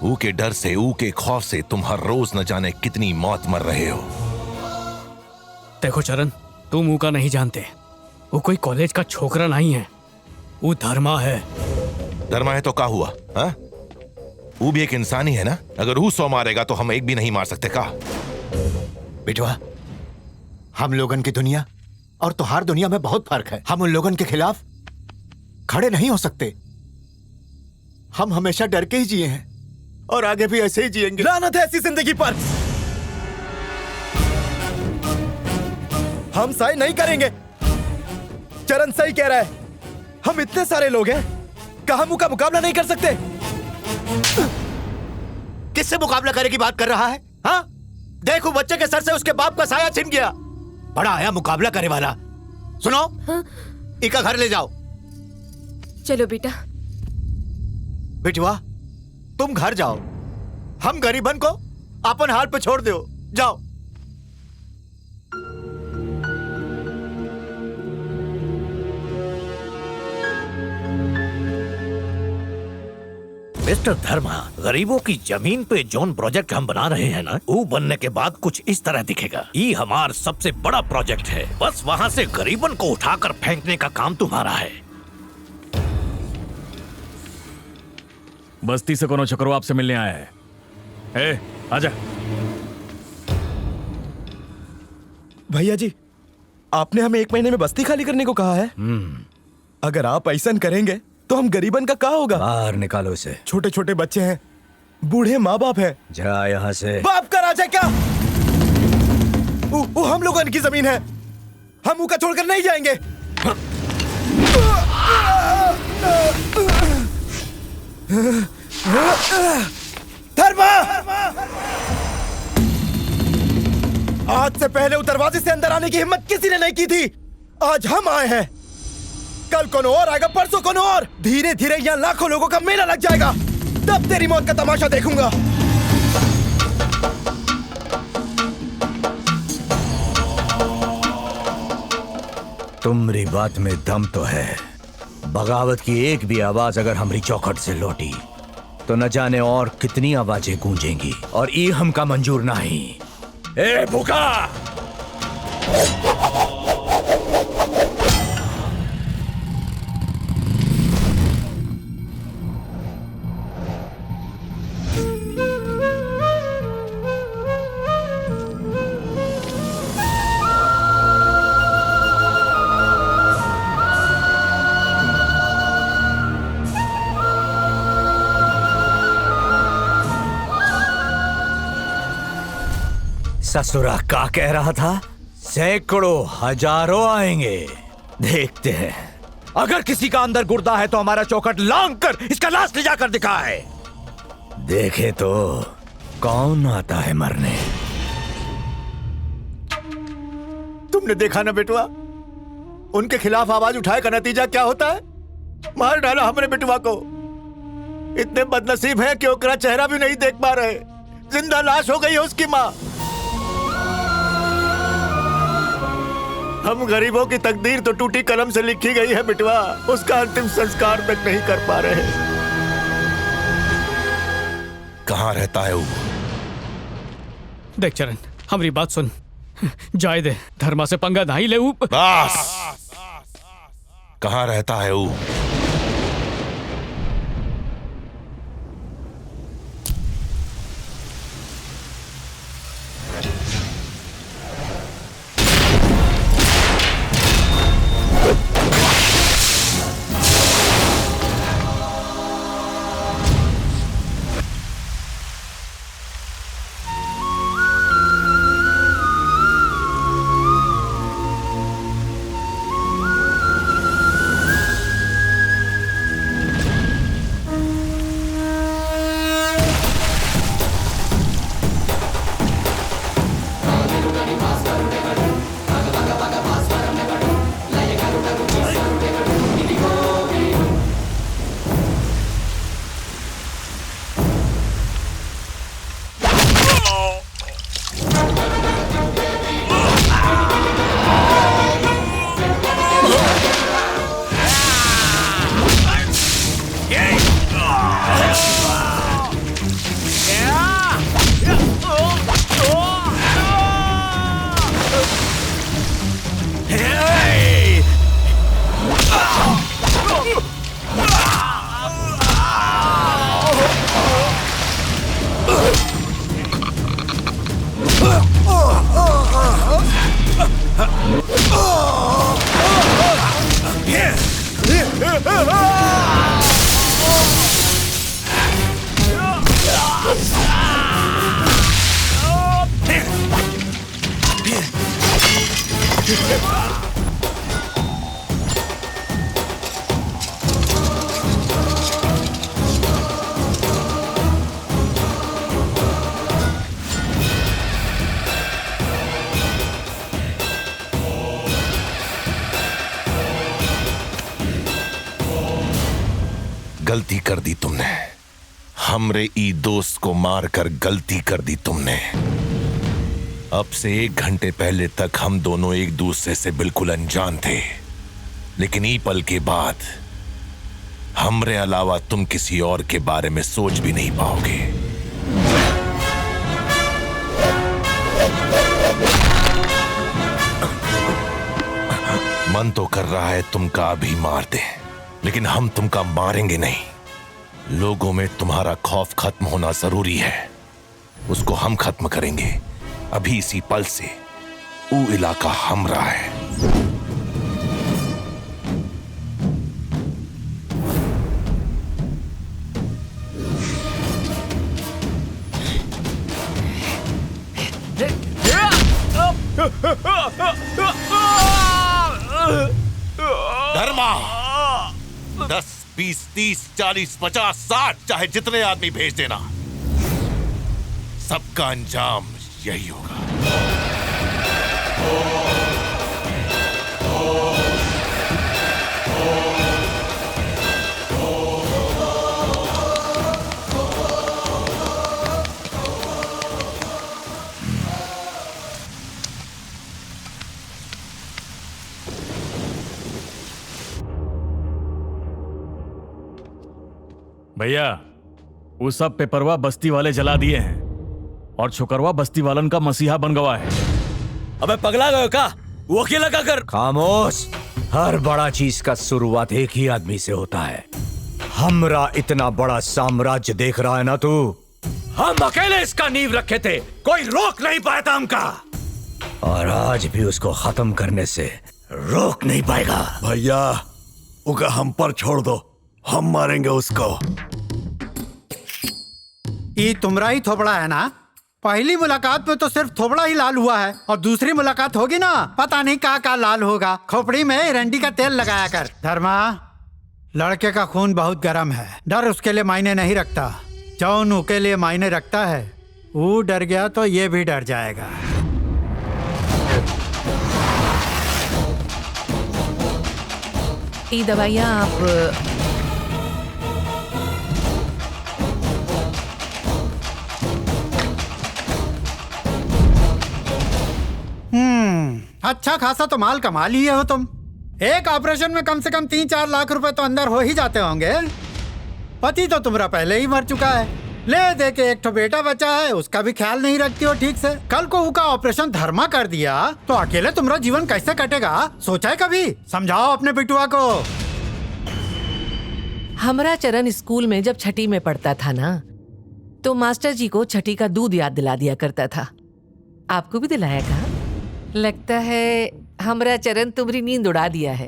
ऊ के डर से, ऊ के खौफ से तुम हर रोज न जाने कितनी मौत मर रहे हो। देखो चरण, तुम मुंह का नहीं जानते। वो कोई कॉलेज का छोकरा नहीं है, वो धर्मा है। धर्मा है तो क्या हुआ? हाँ, वो भी एक इंसान ही है ना। अगर वो 100 मारेगा तो हम एक भी नहीं मार सकते का? बिटवा, हम लोगन की दुनिया और तुहार दुनिया में बहुत फर्क है। हम उन लोगन के खिलाफ खड़े नहीं हो सकते। हम हमेशा डर के ही जिए हैं और आगे भी ऐसे ही जिएंगे। लानत है ऐसी जिंदगी पर। हम सही नहीं करेंगे। चरण सही कह रहा है, हम इतने सारे लोग हैं, कहां हम का मुकाबला नहीं कर सकते? किससे मुकाबला करने की बात कर रहा है? हाँ, देखो बच्चे के सर से उसके बाप का साया छिन गया। बड़ा आया मुकाबला करे वाला। सुनो, इका घर ले जाओ। चलो बेटा। बिटवा, तुम घर जाओ, हम गरीबन को अपन हाल पे छोड़ दो। जाओ। मिस्टर धर्मा, गरीबों की जमीन पे जोन प्रोजेक्ट हम बना रहे हैं ना, वो बनने के बाद कुछ इस तरह दिखेगा। ये हमारा सबसे बड़ा प्रोजेक्ट है। बस वहाँ से गरीबन को उठाकर फेंकने का काम तुम्हारा है। बस्ती से कोनो चक्रो आपसे मिलने आया है। ए, आजा। भैया जी, आपने हमें 1 महीने में बस्ती खाली करने को कहा है। अगर आप ऐसा करेंगे तो हम गरीबन का क्या होगा? बाहर निकालो इसे। छोटे छोटे बच्चे हैं, बूढ़े माँ बाप हैं। जा यहाँ से। बाप का राज है क्या? वो हम लोगों की जमीन है, हम उनका छोड़कर नहीं जाएंगे। धर्मा, आज से पहले उस दरवाजे से अंदर आने की हिम्मत किसी ने नहीं की थी। आज हम आए हैं, कल कौन और आएगा, परसों कौन और। धीरे धीरे यहाँ लाखों लोगों का मेला लग जाएगा, तब तेरी मौत का तमाशा देखूंगा। तुम्हारी बात में दम तो है। बगावत की एक भी आवाज अगर हमारी चौखट से लौटी तो न जाने और कितनी आवाजें गूंजेंगी, और ये हमका मंजूर नहीं। ए भूखा, ससुरा का कह रहा था? सैकड़ों हजारों आएंगे, देखते हैं। अगर किसी का अंदर गुर्दा है तो हमारा चौखट लांग कर इसका लाश ले जाकर दिखाए। देखे तो कौन आता है मरने। तुमने देखा ना बेटवा, उनके खिलाफ आवाज उठाए का नतीजा क्या होता है? मार डाला हमने बेटवा को। इतने बदनसीब हैं कि ओकरा चेहरा भी नहीं देख पा रहे। जिंदा लाश हो गई है उसकी माँ। हम गरीबों की तकदीर तो टूटी कलम से लिखी गई है बिटवा, उसका अंतिम संस्कार तक नहीं कर पा रहे। कहाँ रहता है वो? देख चरण, हमारी बात सुन, जाए दे, धर्मा से पंगा नहीं ले। बस, कहाँ रहता है वो? गलती कर दी तुमने, हमरे ई दोस्त को मारकर गलती कर दी तुमने। अब से 1 घंटे पहले तक हम दोनों एक दूसरे से बिल्कुल अनजान थे, लेकिन ई पल के बाद हमरे अलावा तुम किसी और के बारे में सोच भी नहीं पाओगे। मन तो कर रहा है तुमका अभी मार दें, लेकिन हम तुमका मारेंगे नहीं। लोगों में तुम्हारा खौफ खत्म होना जरूरी है, उसको हम खत्म करेंगे। अभी इसी पल से वो इलाका हमरा है। धर्मा 10, 20, 30, 40, 50, 60 चाहे जितने आदमी भेज देना, सबका अंजाम यही होगा। भैया, वो सब पेपरवा बस्ती वाले जला दिए हैं और छोकरवा बस्ती वालन का मसीहा बन गवा है। अबे पगला गए का? वो अकेला क्या कर? खामोश। हर बड़ा चीज का शुरुआत एक ही आदमी से होता है। हमरा इतना बड़ा साम्राज्य देख रहा है ना तू? हम अकेले इसका नींव रखे थे, कोई रोक नहीं पाया था हमका, और आज भी उसको खत्म करने से रोक नहीं पाएगा। भैया, उका हम पर छोड़ दो, हम मारेंगे उसको। ये तुम्हारा ही थोबड़ा है ना? पहली मुलाकात में तो सिर्फ थोबड़ा ही लाल हुआ है, और दूसरी मुलाकात होगी ना, पता नहीं का लाल होगा। खोपड़ी में एरंडी का तेल लगाया कर। धर्मा, लड़के का खून बहुत गर्म है, डर उसके लिए मायने नहीं रखता। जौन उसके लिए मायने रखता है, वो डर गया तो ये भी डर जाएगा। ये दवाइयाँ आप अच्छा खासा तो माल कमा लिए हो तुम। एक ऑपरेशन में कम से कम 3-4 लाख रुपए तो अंदर हो ही जाते होंगे। पति तो तुम्हारा पहले ही मर चुका है, ले दे के एक ठो बेटा बचा है, उसका भी ख्याल नहीं रखती हो ठीक से। कल को उसका ऑपरेशन धर्मा कर दिया तो अकेले तुम्हारा जीवन कैसे कटेगा, सोचा है कभी? समझाओ अपने बिटुआ को। हमारा चरण स्कूल में जब छठी में पढ़ता था ना, तो मास्टर जी को छठी का दूध याद दिला दिया करता था। आपको भी दिलाया था? लगता है हमारा चरण तुम्हारी नींद उड़ा दिया है।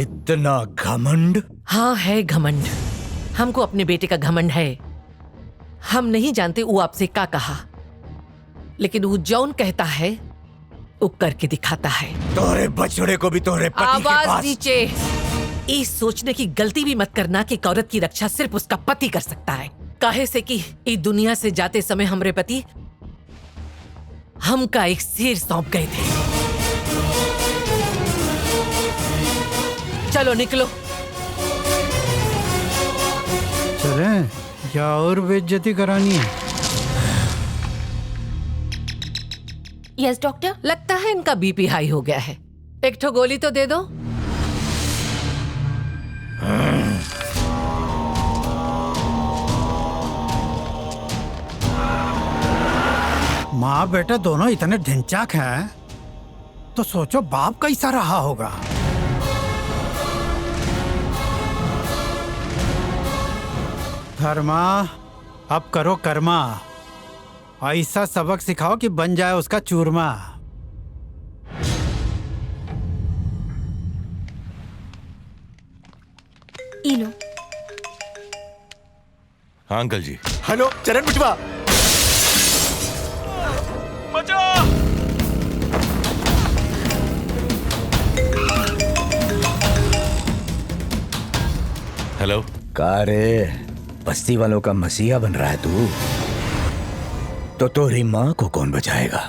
इतना घमंड? हाँ है घमंड, हमको अपने बेटे का घमंड है। हम नहीं जानते वो आपसे क्या कहा, लेकिन वो जौन कहता है वो करके दिखाता है। तोरे बछड़े को भी तोरे पति के आवाज पास। नीचे। इस सोचने की गलती भी मत करना कि एक औरत की रक्षा सिर्फ उसका पति कर सकता है। काहे से कि इस दुनिया से जाते समय हमारे पति हमका एक शेर सौंप गए थे। चलो निकलो। चले या और बेइज्जती करानी है? Yes doctor. लगता है इनका बीपी हाई हो गया है, एक ठो गोली तो दे दो। माँ बेटा दोनों इतने ढिंचाक हैं, तो सोचो बाप कैसा रहा होगा। धर्मा अब करो कर्मा, ऐसा सबक सिखाओ कि बन जाए उसका चूरमा। लो। हाँ अंकल जी। हेलो चरण बिटवा। हेलो। का रे, बस्ती वालों का मसीहा बन रहा है तू? तो तोरी माँ को कौन बचाएगा?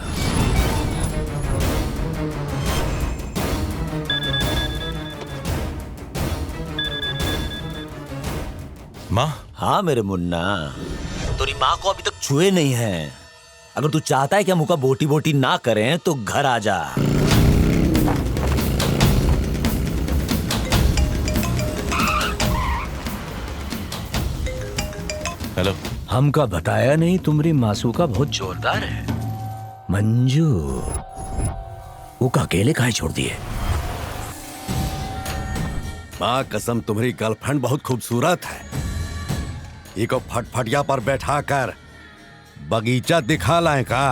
माँ? हाँ मेरे मुन्ना, तोरी माँ को अभी तक छुए नहीं है। अगर तू चाहता है कि हम उनका बोटी बोटी ना करें तो घर आ जा। हेलो। हमका बताया नहीं तुम्हारी मासू का बहुत जोरदार है। मंजू वो का अकेले काहे छोड़ दिए? माँ कसम तुम्हारी गर्लफ्रेंड बहुत खूबसूरत है। इको फटफटिया पर बैठा कर बगीचा दिखा लाए का?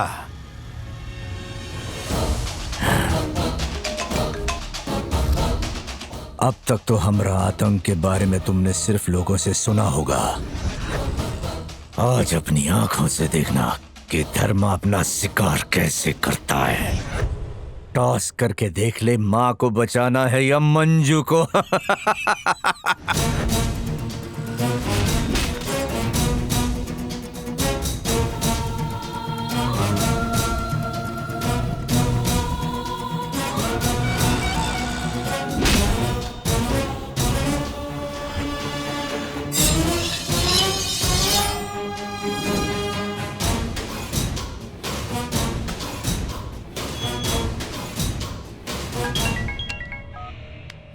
अब तक तो हमरा आतंक के बारे में तुमने सिर्फ लोगों से सुना होगा। आज अपनी आंखों से देखना कि धर्मा अपना शिकार कैसे करता है। टॉस करके देख ले, माँ को बचाना है या मंजू को।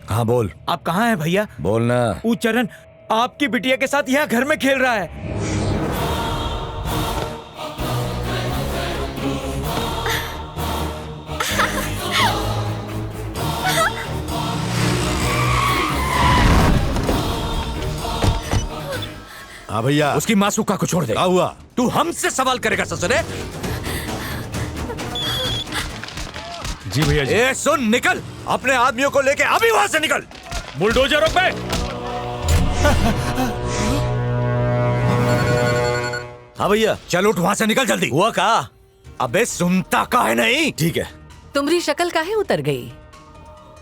हाँ बोल। आप कहाँ हैं भैया? बोलना। वो चरण आपकी बिटिया के साथ यहाँ घर में खेल रहा है। हाँ भैया। उसकी मासूका को छोड़ दे। क्या हुआ? तू हमसे सवाल करेगा ससुरे? जी भैया जी। ए सुन, निकल अपने आदमियों को लेके अभी वहां से निकल। बुलडोजरों पे। हाँ भैया। चल उठ, वहां से निकल जल्दी। हुआ का? अबे सुनता का है नहीं? ठीक है। तुम्हारी शक्ल काहे उतर गई?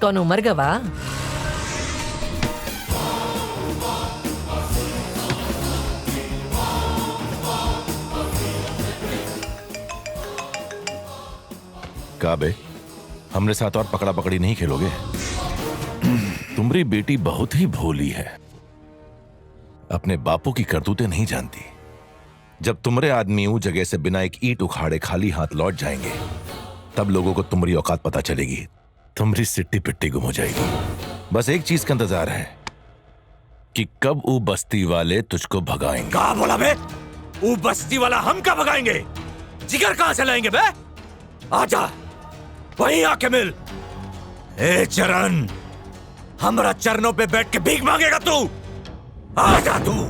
कौन उमर गवा? का बे, हमरे साथ और पकड़ा पकड़ी नहीं खेलोगे? तुम्हारी बेटी बहुत ही भोली है, अपने बापू की करतूतें नहीं जानती। जब तुम्हारे आदमी उस जगह से बिना एक ईंट उखाड़े खाली हाथ लौट जाएंगे, तब लोगों को तुम्हारी औकात पता चलेगी, तुम्हारी सिट्टी पिट्टी गुम हो जाएगी। बस एक चीज का इंतजार है कि कब वो बस्ती वाले तुझको भगाएंगे। कहा बोला बे? वो बस्ती वाला हम कब भगाएंगे? जिगर कहां से लाएंगे बे? आजा, वहीं आके मिल। ए चरण, हमारा चरणों पे बैठ के भीख मांगेगा तू? आजा तू।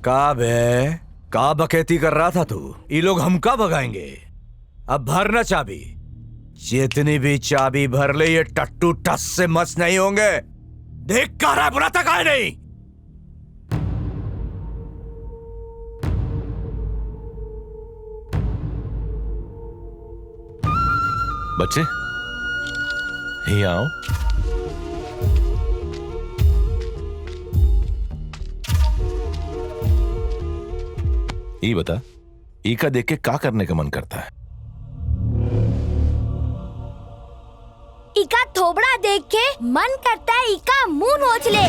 का बे? का बकैती कर रहा था तू? ये लोग हम का भगाएंगे? अब भरना चाबी। जितनी भी चाबी भर ले, ये टट्टू टस से मस नहीं होंगे। देख का रहा है, बुलाता काहे नहीं? बच्चे ही आओ। ई बता, ई का देख के क्या करने का मन करता है? इका थोबड़ा देख के मन करता है इका मुंह नोच ले।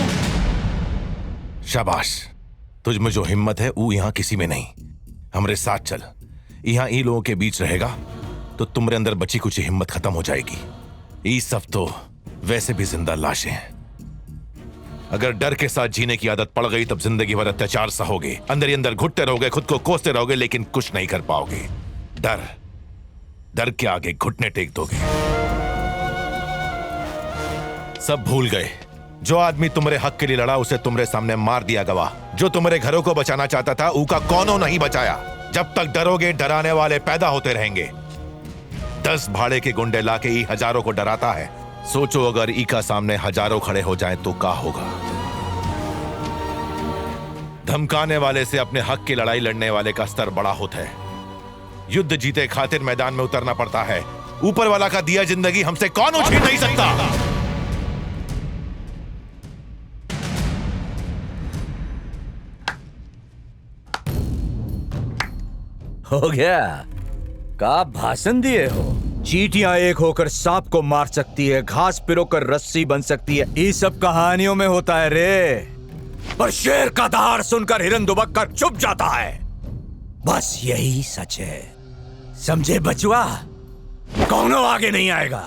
शाबाश, तुझ में जो हिम्मत है वो यहाँ किसी में नहीं। हमरे साथ चल। यहाँ ई लोगों के बीच रहेगा तो तुम्हारे अंदर बची कुछ हिम्मत खत्म हो जाएगी। ई सब तो वैसे भी जिंदा लाशें हैं। अगर डर के साथ जीने की आदत पड़ गई तब जिंदगी भर अत्याचार सहोगे, अंदर ही अंदर घुटते रहोगे, खुद को कोसते रहोगे, लेकिन कुछ नहीं कर पाओगे। डर के आगे घुटने टेक दोगे। सब भूल गए। जो आदमी तुम्हारे हक के लिए लड़ा उसे तुम्हारे सामने मार दिया गवाह। जो तुम्हारे घरों को बचाना चाहता था ऊ का कौनों नहीं बचाया। जब तक डरोगे डराने वाले पैदा होते रहेंगे। 10 भाड़े के गुंडे लाके ई हजारों को डराता है। सोचो अगर ई का सामने हजारों खड़े हो जाएं तो क्या होगा। धमकाने वाले से अपने हक की लड़ाई लड़ने वाले का स्तर बड़ा होता है। युद्ध जीते खातिर मैदान में उतरना पड़ता है। ऊपर वाला का दिया जिंदगी हमसे कौन छीन नहीं सकता। हो गया? का भाषण दिए हो? चींटियां एक होकर सांप को मार सकती है, घास पिरोकर रस्सी बन सकती है। ये सब कहानियों में होता है रे। पर शेर का दहाड़ सुनकर हिरन दुबक कर चुप जाता है। बस यही सच है, समझे बचवा? कौनों आगे नहीं आएगा।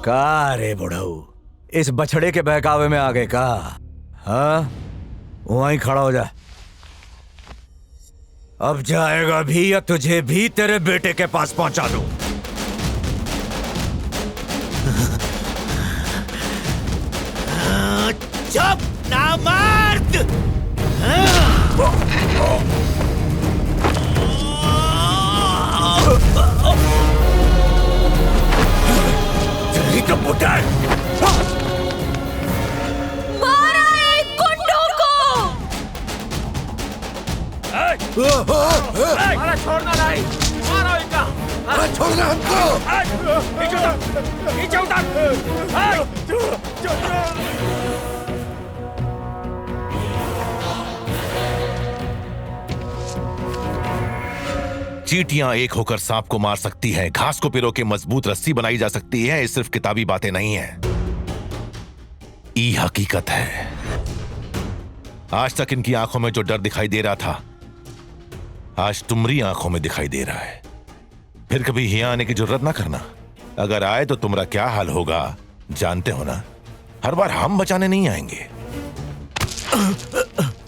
का रे बुढ़ऊ, इस बछड़े के बहकावे में आ गए का? हाँ, वहीं खड़ा हो जा। अब जाएगा भी या तुझे भी तेरे बेटे के पास पहुंचा दूं। चुप नामर्द! तो बुढ़ा मारा एक गुंडों को! मारा, छोड़ना नहीं, मारो इनका। छोड़ना हमको। नीचे उतर, नीचे चींटियां एक होकर सांप को मार सकती हैं, घास को पिरो के मजबूत रस्सी बनाई जा सकती है। ये सिर्फ किताबी बातें नहीं हैं, ई हकीकत है। आज तक इनकी आंखों में जो डर दिखाई दे रहा था आज तुम्हारी आंखों में दिखाई दे रहा है। फिर कभी यहाँ आने की जरूरत ना करना। अगर आए तो तुम्हारा क्या हाल होगा जानते हो ना। हर बार हम बचाने नहीं आएंगे।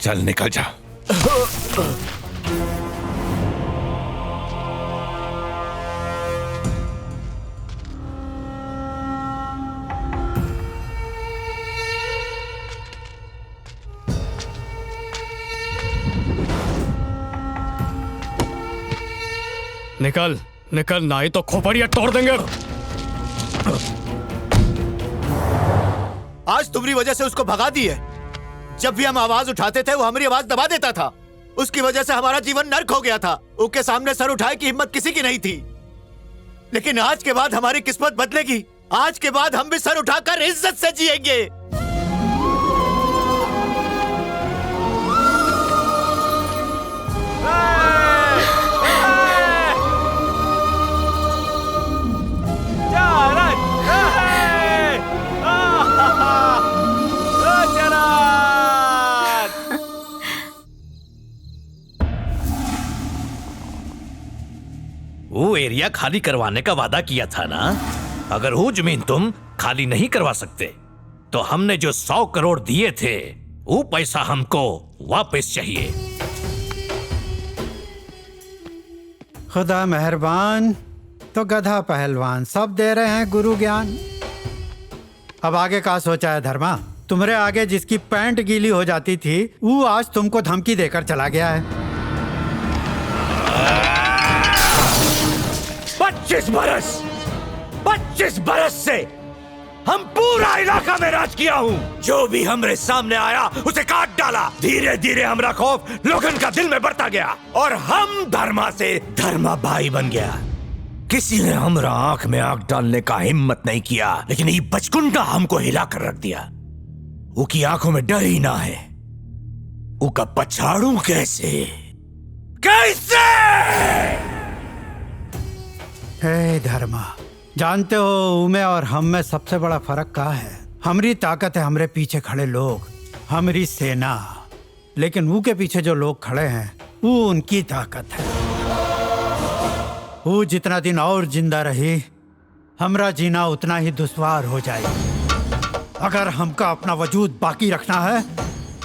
चल निकल जा। निकल निकल, नहीं तो खोपड़िया तोड़ देंगे। आज तुम्हारी वजह से उसको भगा दी है। जब भी हम आवाज उठाते थे वो हमारी आवाज दबा देता था। उसकी वजह से हमारा जीवन नर्क हो गया था। उसके सामने सर उठाए की हिम्मत किसी की नहीं थी। लेकिन आज के बाद हमारी किस्मत बदलेगी। आज के बाद हम भी सर उठाकर इज्जत से जिएंगे। वो एरिया खाली करवाने का वादा किया था ना। अगर वो जमीन तुम खाली नहीं करवा सकते तो हमने जो 100 करोड़ दिए थे वो पैसा हमको वापस चाहिए। खुदा मेहरबान तो गधा पहलवान, सब दे रहे हैं गुरु ज्ञान। अब आगे का सोचा है धर्मा? तुम्हारे आगे जिसकी पैंट गीली हो जाती थी वो आज तुमको धमकी देकर चला गया है। 25 बरस से हम पूरा इलाका में राज किया हूँ। जो भी हमरे सामने आया उसे काट डाला। धीरे धीरे हमारा खौफ लोगन का दिल में बढ़ता गया और हम धर्मा से धर्मा भाई बन गया। किसी ने हमरा आंख में आंख डालने का हिम्मत नहीं किया, लेकिन ये बचकुंडा हमको हिला कर रख दिया। वो की आंखों में डर ही ना है। वो का पछाड़ू कैसे कैसे? हे धर्मा, जानते हो उमे और हम में सबसे बड़ा फर्क क्या है? हमारी ताकत है हमरे पीछे खड़े लोग, हमारी सेना। लेकिन वो के पीछे जो लोग खड़े हैं वो उनकी ताकत है। वो जितना दिन और जिंदा रही हमरा जीना उतना ही दुश्वार हो जाएगा। अगर हमका अपना वजूद बाकी रखना है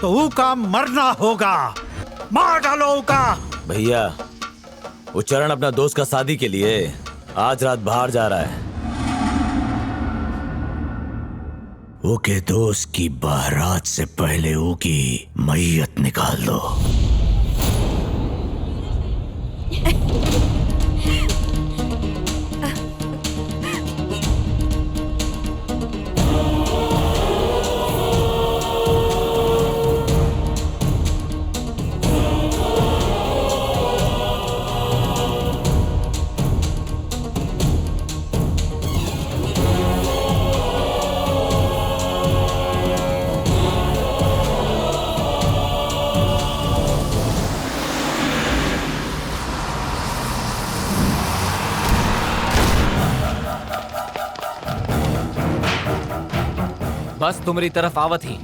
तो वो का मरना होगा। मार डालो का। भैया, वो चरण अपना दोस्त का शादी के लिए आज रात बाहर जा रहा है। वो के दोस्त की बारात से पहले वो की मैयत निकाल दो। बस तुम्हारी तरफ आवत ही।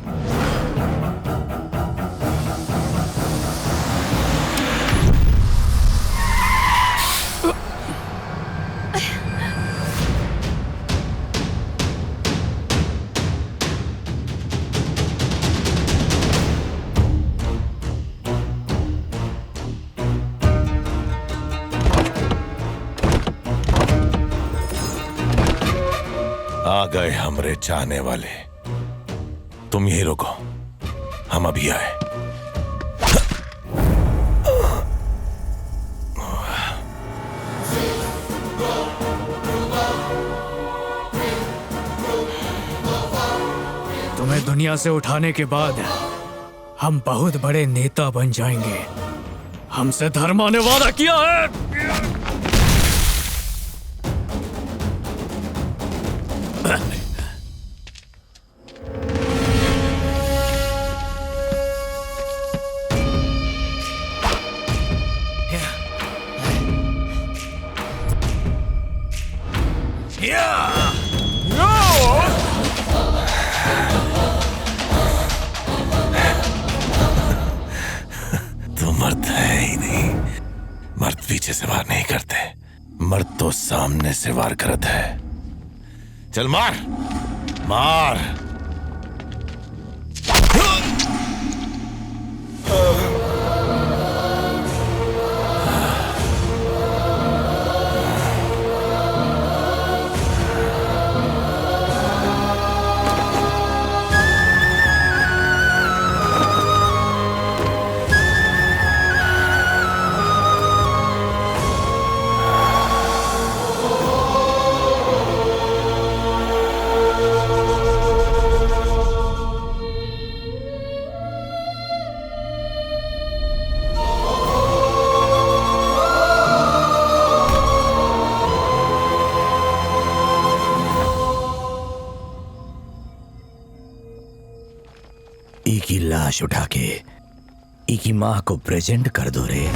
आ गए हमरे चाहने वाले। तुम यही रुको, हम अभी आए। तुम्हें दुनिया से उठाने के बाद हम बहुत बड़े नेता बन जाएंगे। हमसे धर्मा ने वादा किया है। तू मर्द है ही नहीं। मर्द पीछे से वार नहीं करते, मर्द तो सामने से वार करत है। चल मार मार। लाश उठा के इकी माँ को प्रेजेंट कर दो रे।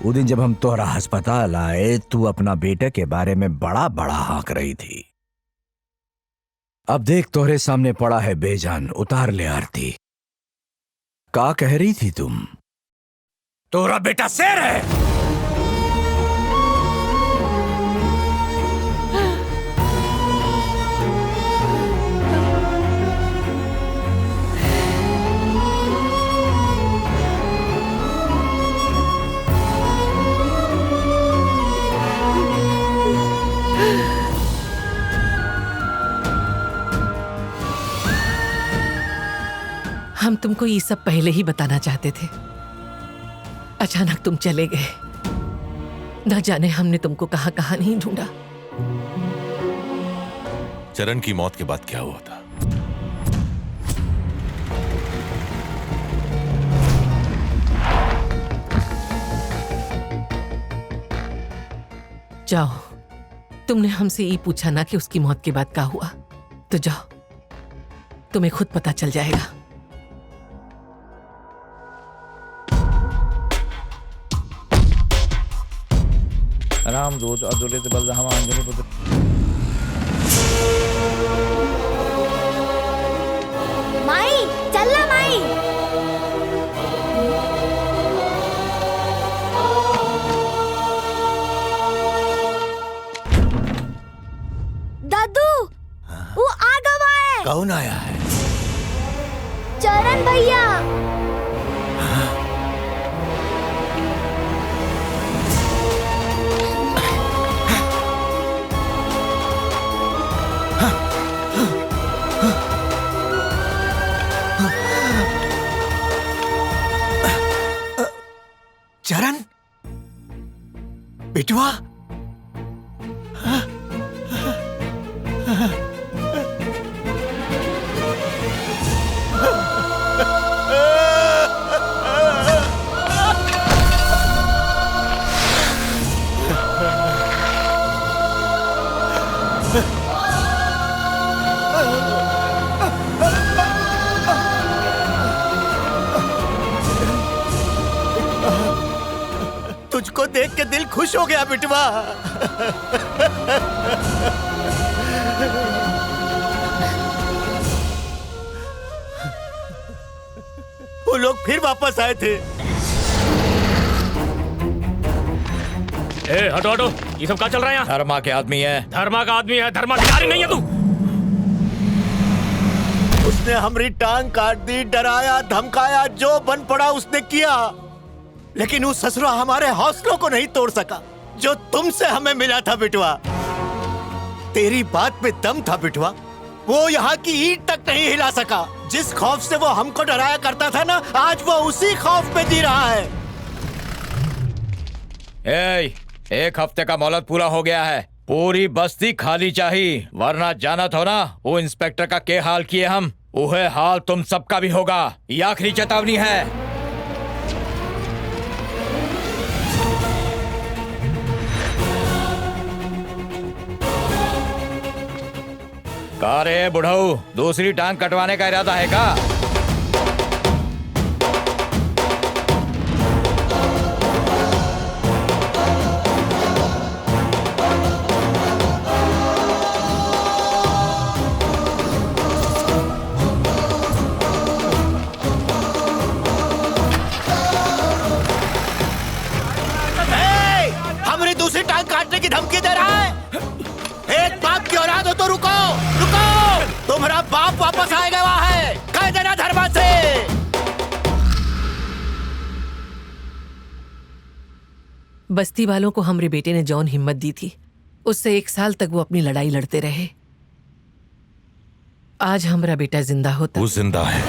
वो दिन जब हम तोहरा अस्पताल आए, तू अपना बेटे के बारे में बड़ा बड़ा हाँक रही थी। अब देख तोहरे सामने पड़ा है बेजान, उतार ले आरती। का कह रही थी तुम? तोरा बेटा शेर है। हम तुमको ये सब पहले ही बताना चाहते थे, अचानक तुम चले गए। न जाने हमने तुमको कहां कहां नहीं ढूंढा। चरण की मौत के बाद क्या हुआ था? जाओ, तुमने हमसे ये पूछा ना कि उसकी मौत के बाद क्या हुआ, तो जाओ, तुम्हें खुद पता चल जाएगा। राम दूत अदुलित बलधामा अंजनी पुत्र। माई चल ना माई। दादू वो आ गवा है। कौन आया है? चरण भैया। चरण बिटवा, तुझको देख के दिल खुश हो गया बिटवा। वो लोग फिर वापस आए थे। ए, हटो हटो, ये सब क्या चल रहा है यहाँ? धर्मा के आदमी है। धर्मा का आदमी है, धर्मा भिखारी नहीं है तू। उसने हमारी टांग काट दी, डराया धमकाया, जो बन पड़ा उसने किया, लेकिन उस ससुरा हमारे हौसलों को नहीं तोड़ सका जो तुमसे हमें मिला था बिटवा। तेरी बात में दम था बिटवा, वो यहाँ की ईंट तक नहीं हिला सका। जिस खौफ से वो हमको डराया करता था ना, आज वो उसी खौफ में जी रहा है। एक हफ्ते का मोहलत पूरा हो गया है, पूरी बस्ती खाली चाहिए, वरना जानत हो ना वो इंस्पेक्टर का क्या हाल किए हम, वह हाल तुम सबका भी होगा। ये आखिरी चेतावनी है। का रे बुढ़ऊ, दूसरी टांग कटवाने का इरादा है का? हमारी दूसरी टांग काटने की धमकी दे रहा है। एक बाप की औलाद हो तो रुको, रुको, तुम्हारा बाप वापस आएगा वहाँ है, कह देना धर्मा से। बस्ती वालों को हमारे बेटे ने जौन हिम्मत दी थी, उससे 1 साल तक वो अपनी लड़ाई लड़ते रहे। आज हमारा बेटा जिंदा होता। वो जिंदा है।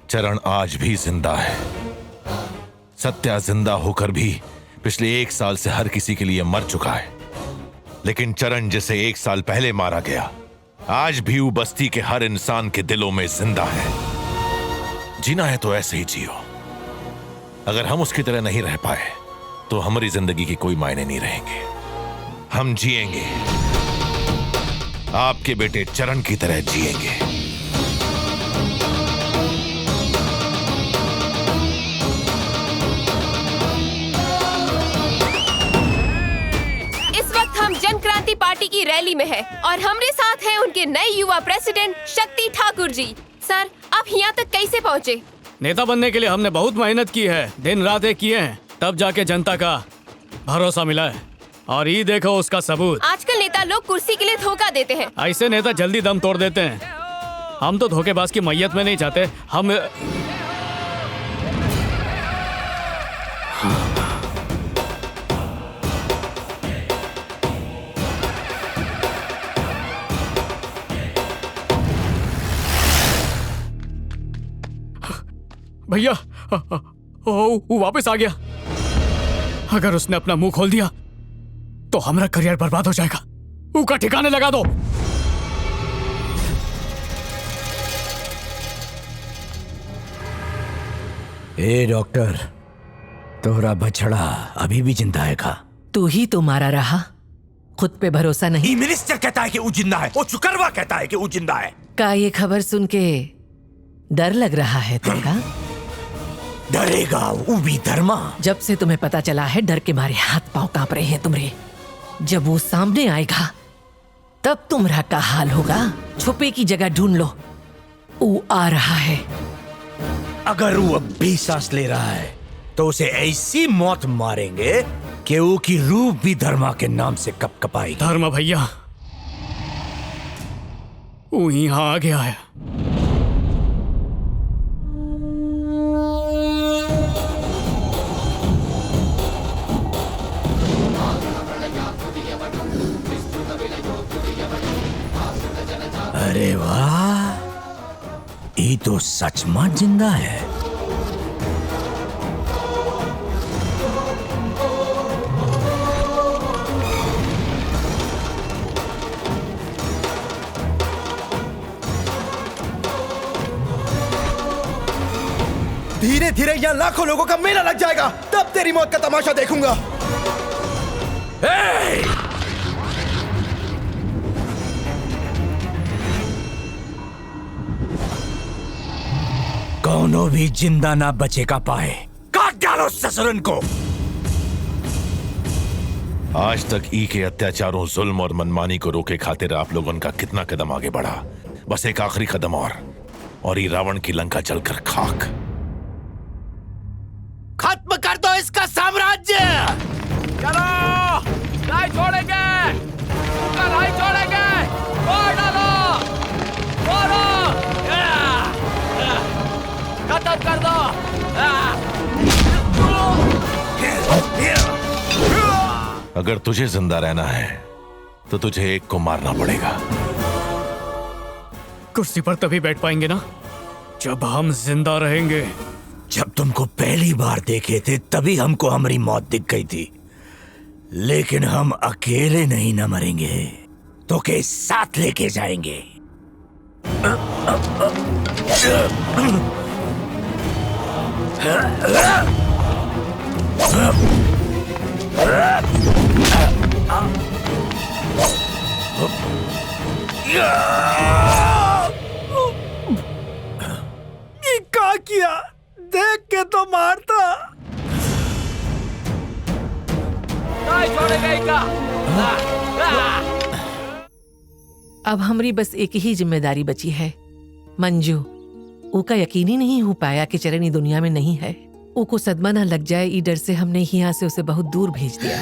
चरण आज भी जिंदा है। सत्या जिंदा होकर भी पिछले 1 साल से हर किसी के लिए मर चुका है, लेकिन चरण जिसे 1 साल पहले मारा गया आज भी वो बस्ती के हर इंसान के दिलों में जिंदा है। जीना है तो ऐसे ही जियो। अगर हम उसकी तरह नहीं रह पाए तो हमारी जिंदगी की कोई मायने नहीं रहेंगे। हम जिएंगे, आपके बेटे चरण की तरह जिएंगे। इस वक्त हम जन क्रांति पार्टी की रैली में है और हमारे साथ हैं उनके नए युवा प्रेसिडेंट शक्ति ठाकुर जी। सर, आप यहाँ तक कैसे पहुँचे? नेता बनने के लिए हमने बहुत मेहनत की है, दिन रात एक किए हैं, तब जाके जनता का भरोसा मिला है और ये देखो उसका सबूत। आजकल नेता लोग कुर्सी के लिए धोखा देते हैं। ऐसे नेता जल्दी दम तोड़ देते हैं। हम तो धोखेबाज की मैयत में नहीं चाहते। हम भैया वो वापस आ गया। अगर उसने अपना मुंह खोल दिया तो हमारा करियर बर्बाद हो जाएगा। उसका ठिकाने लगा दो। ए डॉक्टर, तोहरा बछड़ा अभी भी जिंदा है का? तू ही तो मारा रहा, खुद पे भरोसा नहीं। मिनिस्टर कहता है कि वो जिंदा है, वो चुकरवा कहता है कि वो जिंदा है। का ये खबर सुन के डर लग रहा है तुमका? डरेगा वो भी धर्मा। जब से तुम्हें पता चला है डर के मारे हाथ पांव कांप रहे हैं तुम्हारे। जब वो सामने आएगा तब तुम्हारा का हाल होगा। छुपे की जगह ढूंढ लो, वो आ रहा है। अगर वो अब भी सांस ले रहा है तो उसे ऐसी मौत मारेंगे कि वो की रूह भी धर्मा के नाम से कपकपाएगी। धर्मा भैया वो यहाँ आ गया है। अरे वाह, ये तो सचमुच जिंदा है। धीरे धीरे यहाँ लाखों लोगों का मेला लग जाएगा, तब तेरी मौत का तमाशा देखूंगा। कौनो भी जिंदा ना बचे का पाए, काट डालो ससुरन को। आज तक ई के अत्याचारों, जुल्म और मनमानी को रोके खातिर आप लोगों का कितना कदम आगे बढ़ा। बस एक आखिरी कदम और ये रावण की लंका जलकर खाक। खत्म कर दो इसका साम्राज्य। चलो, नहीं छोड़ेंगे, नहीं छोड़ेंगे। मार डालो, मारो, खत्म कर दो। अगर तुझे जिंदा रहना है तो तुझे एक को मारना पड़ेगा। कुर्सी पर तभी बैठ पाएंगे ना जब हम जिंदा रहेंगे। जब तुमको पहली बार देखे थे तभी हमको हमारी मौत दिख गई थी, लेकिन हम अकेले नहीं न मरेंगे, तो के साथ लेके जाएंगे। ये क्या किया? देख के तो मारता। नहीं छोड़ेगा इनका। अब हमारी बस एक ही जिम्मेदारी बची है, मंजू। ऊका यकीन ही नहीं हो पाया कि चरण इस दुनिया में नहीं है। ऊको सदमा ना लग जाए, ई डर से हमने यहाँ से उसे बहुत दूर भेज दिया।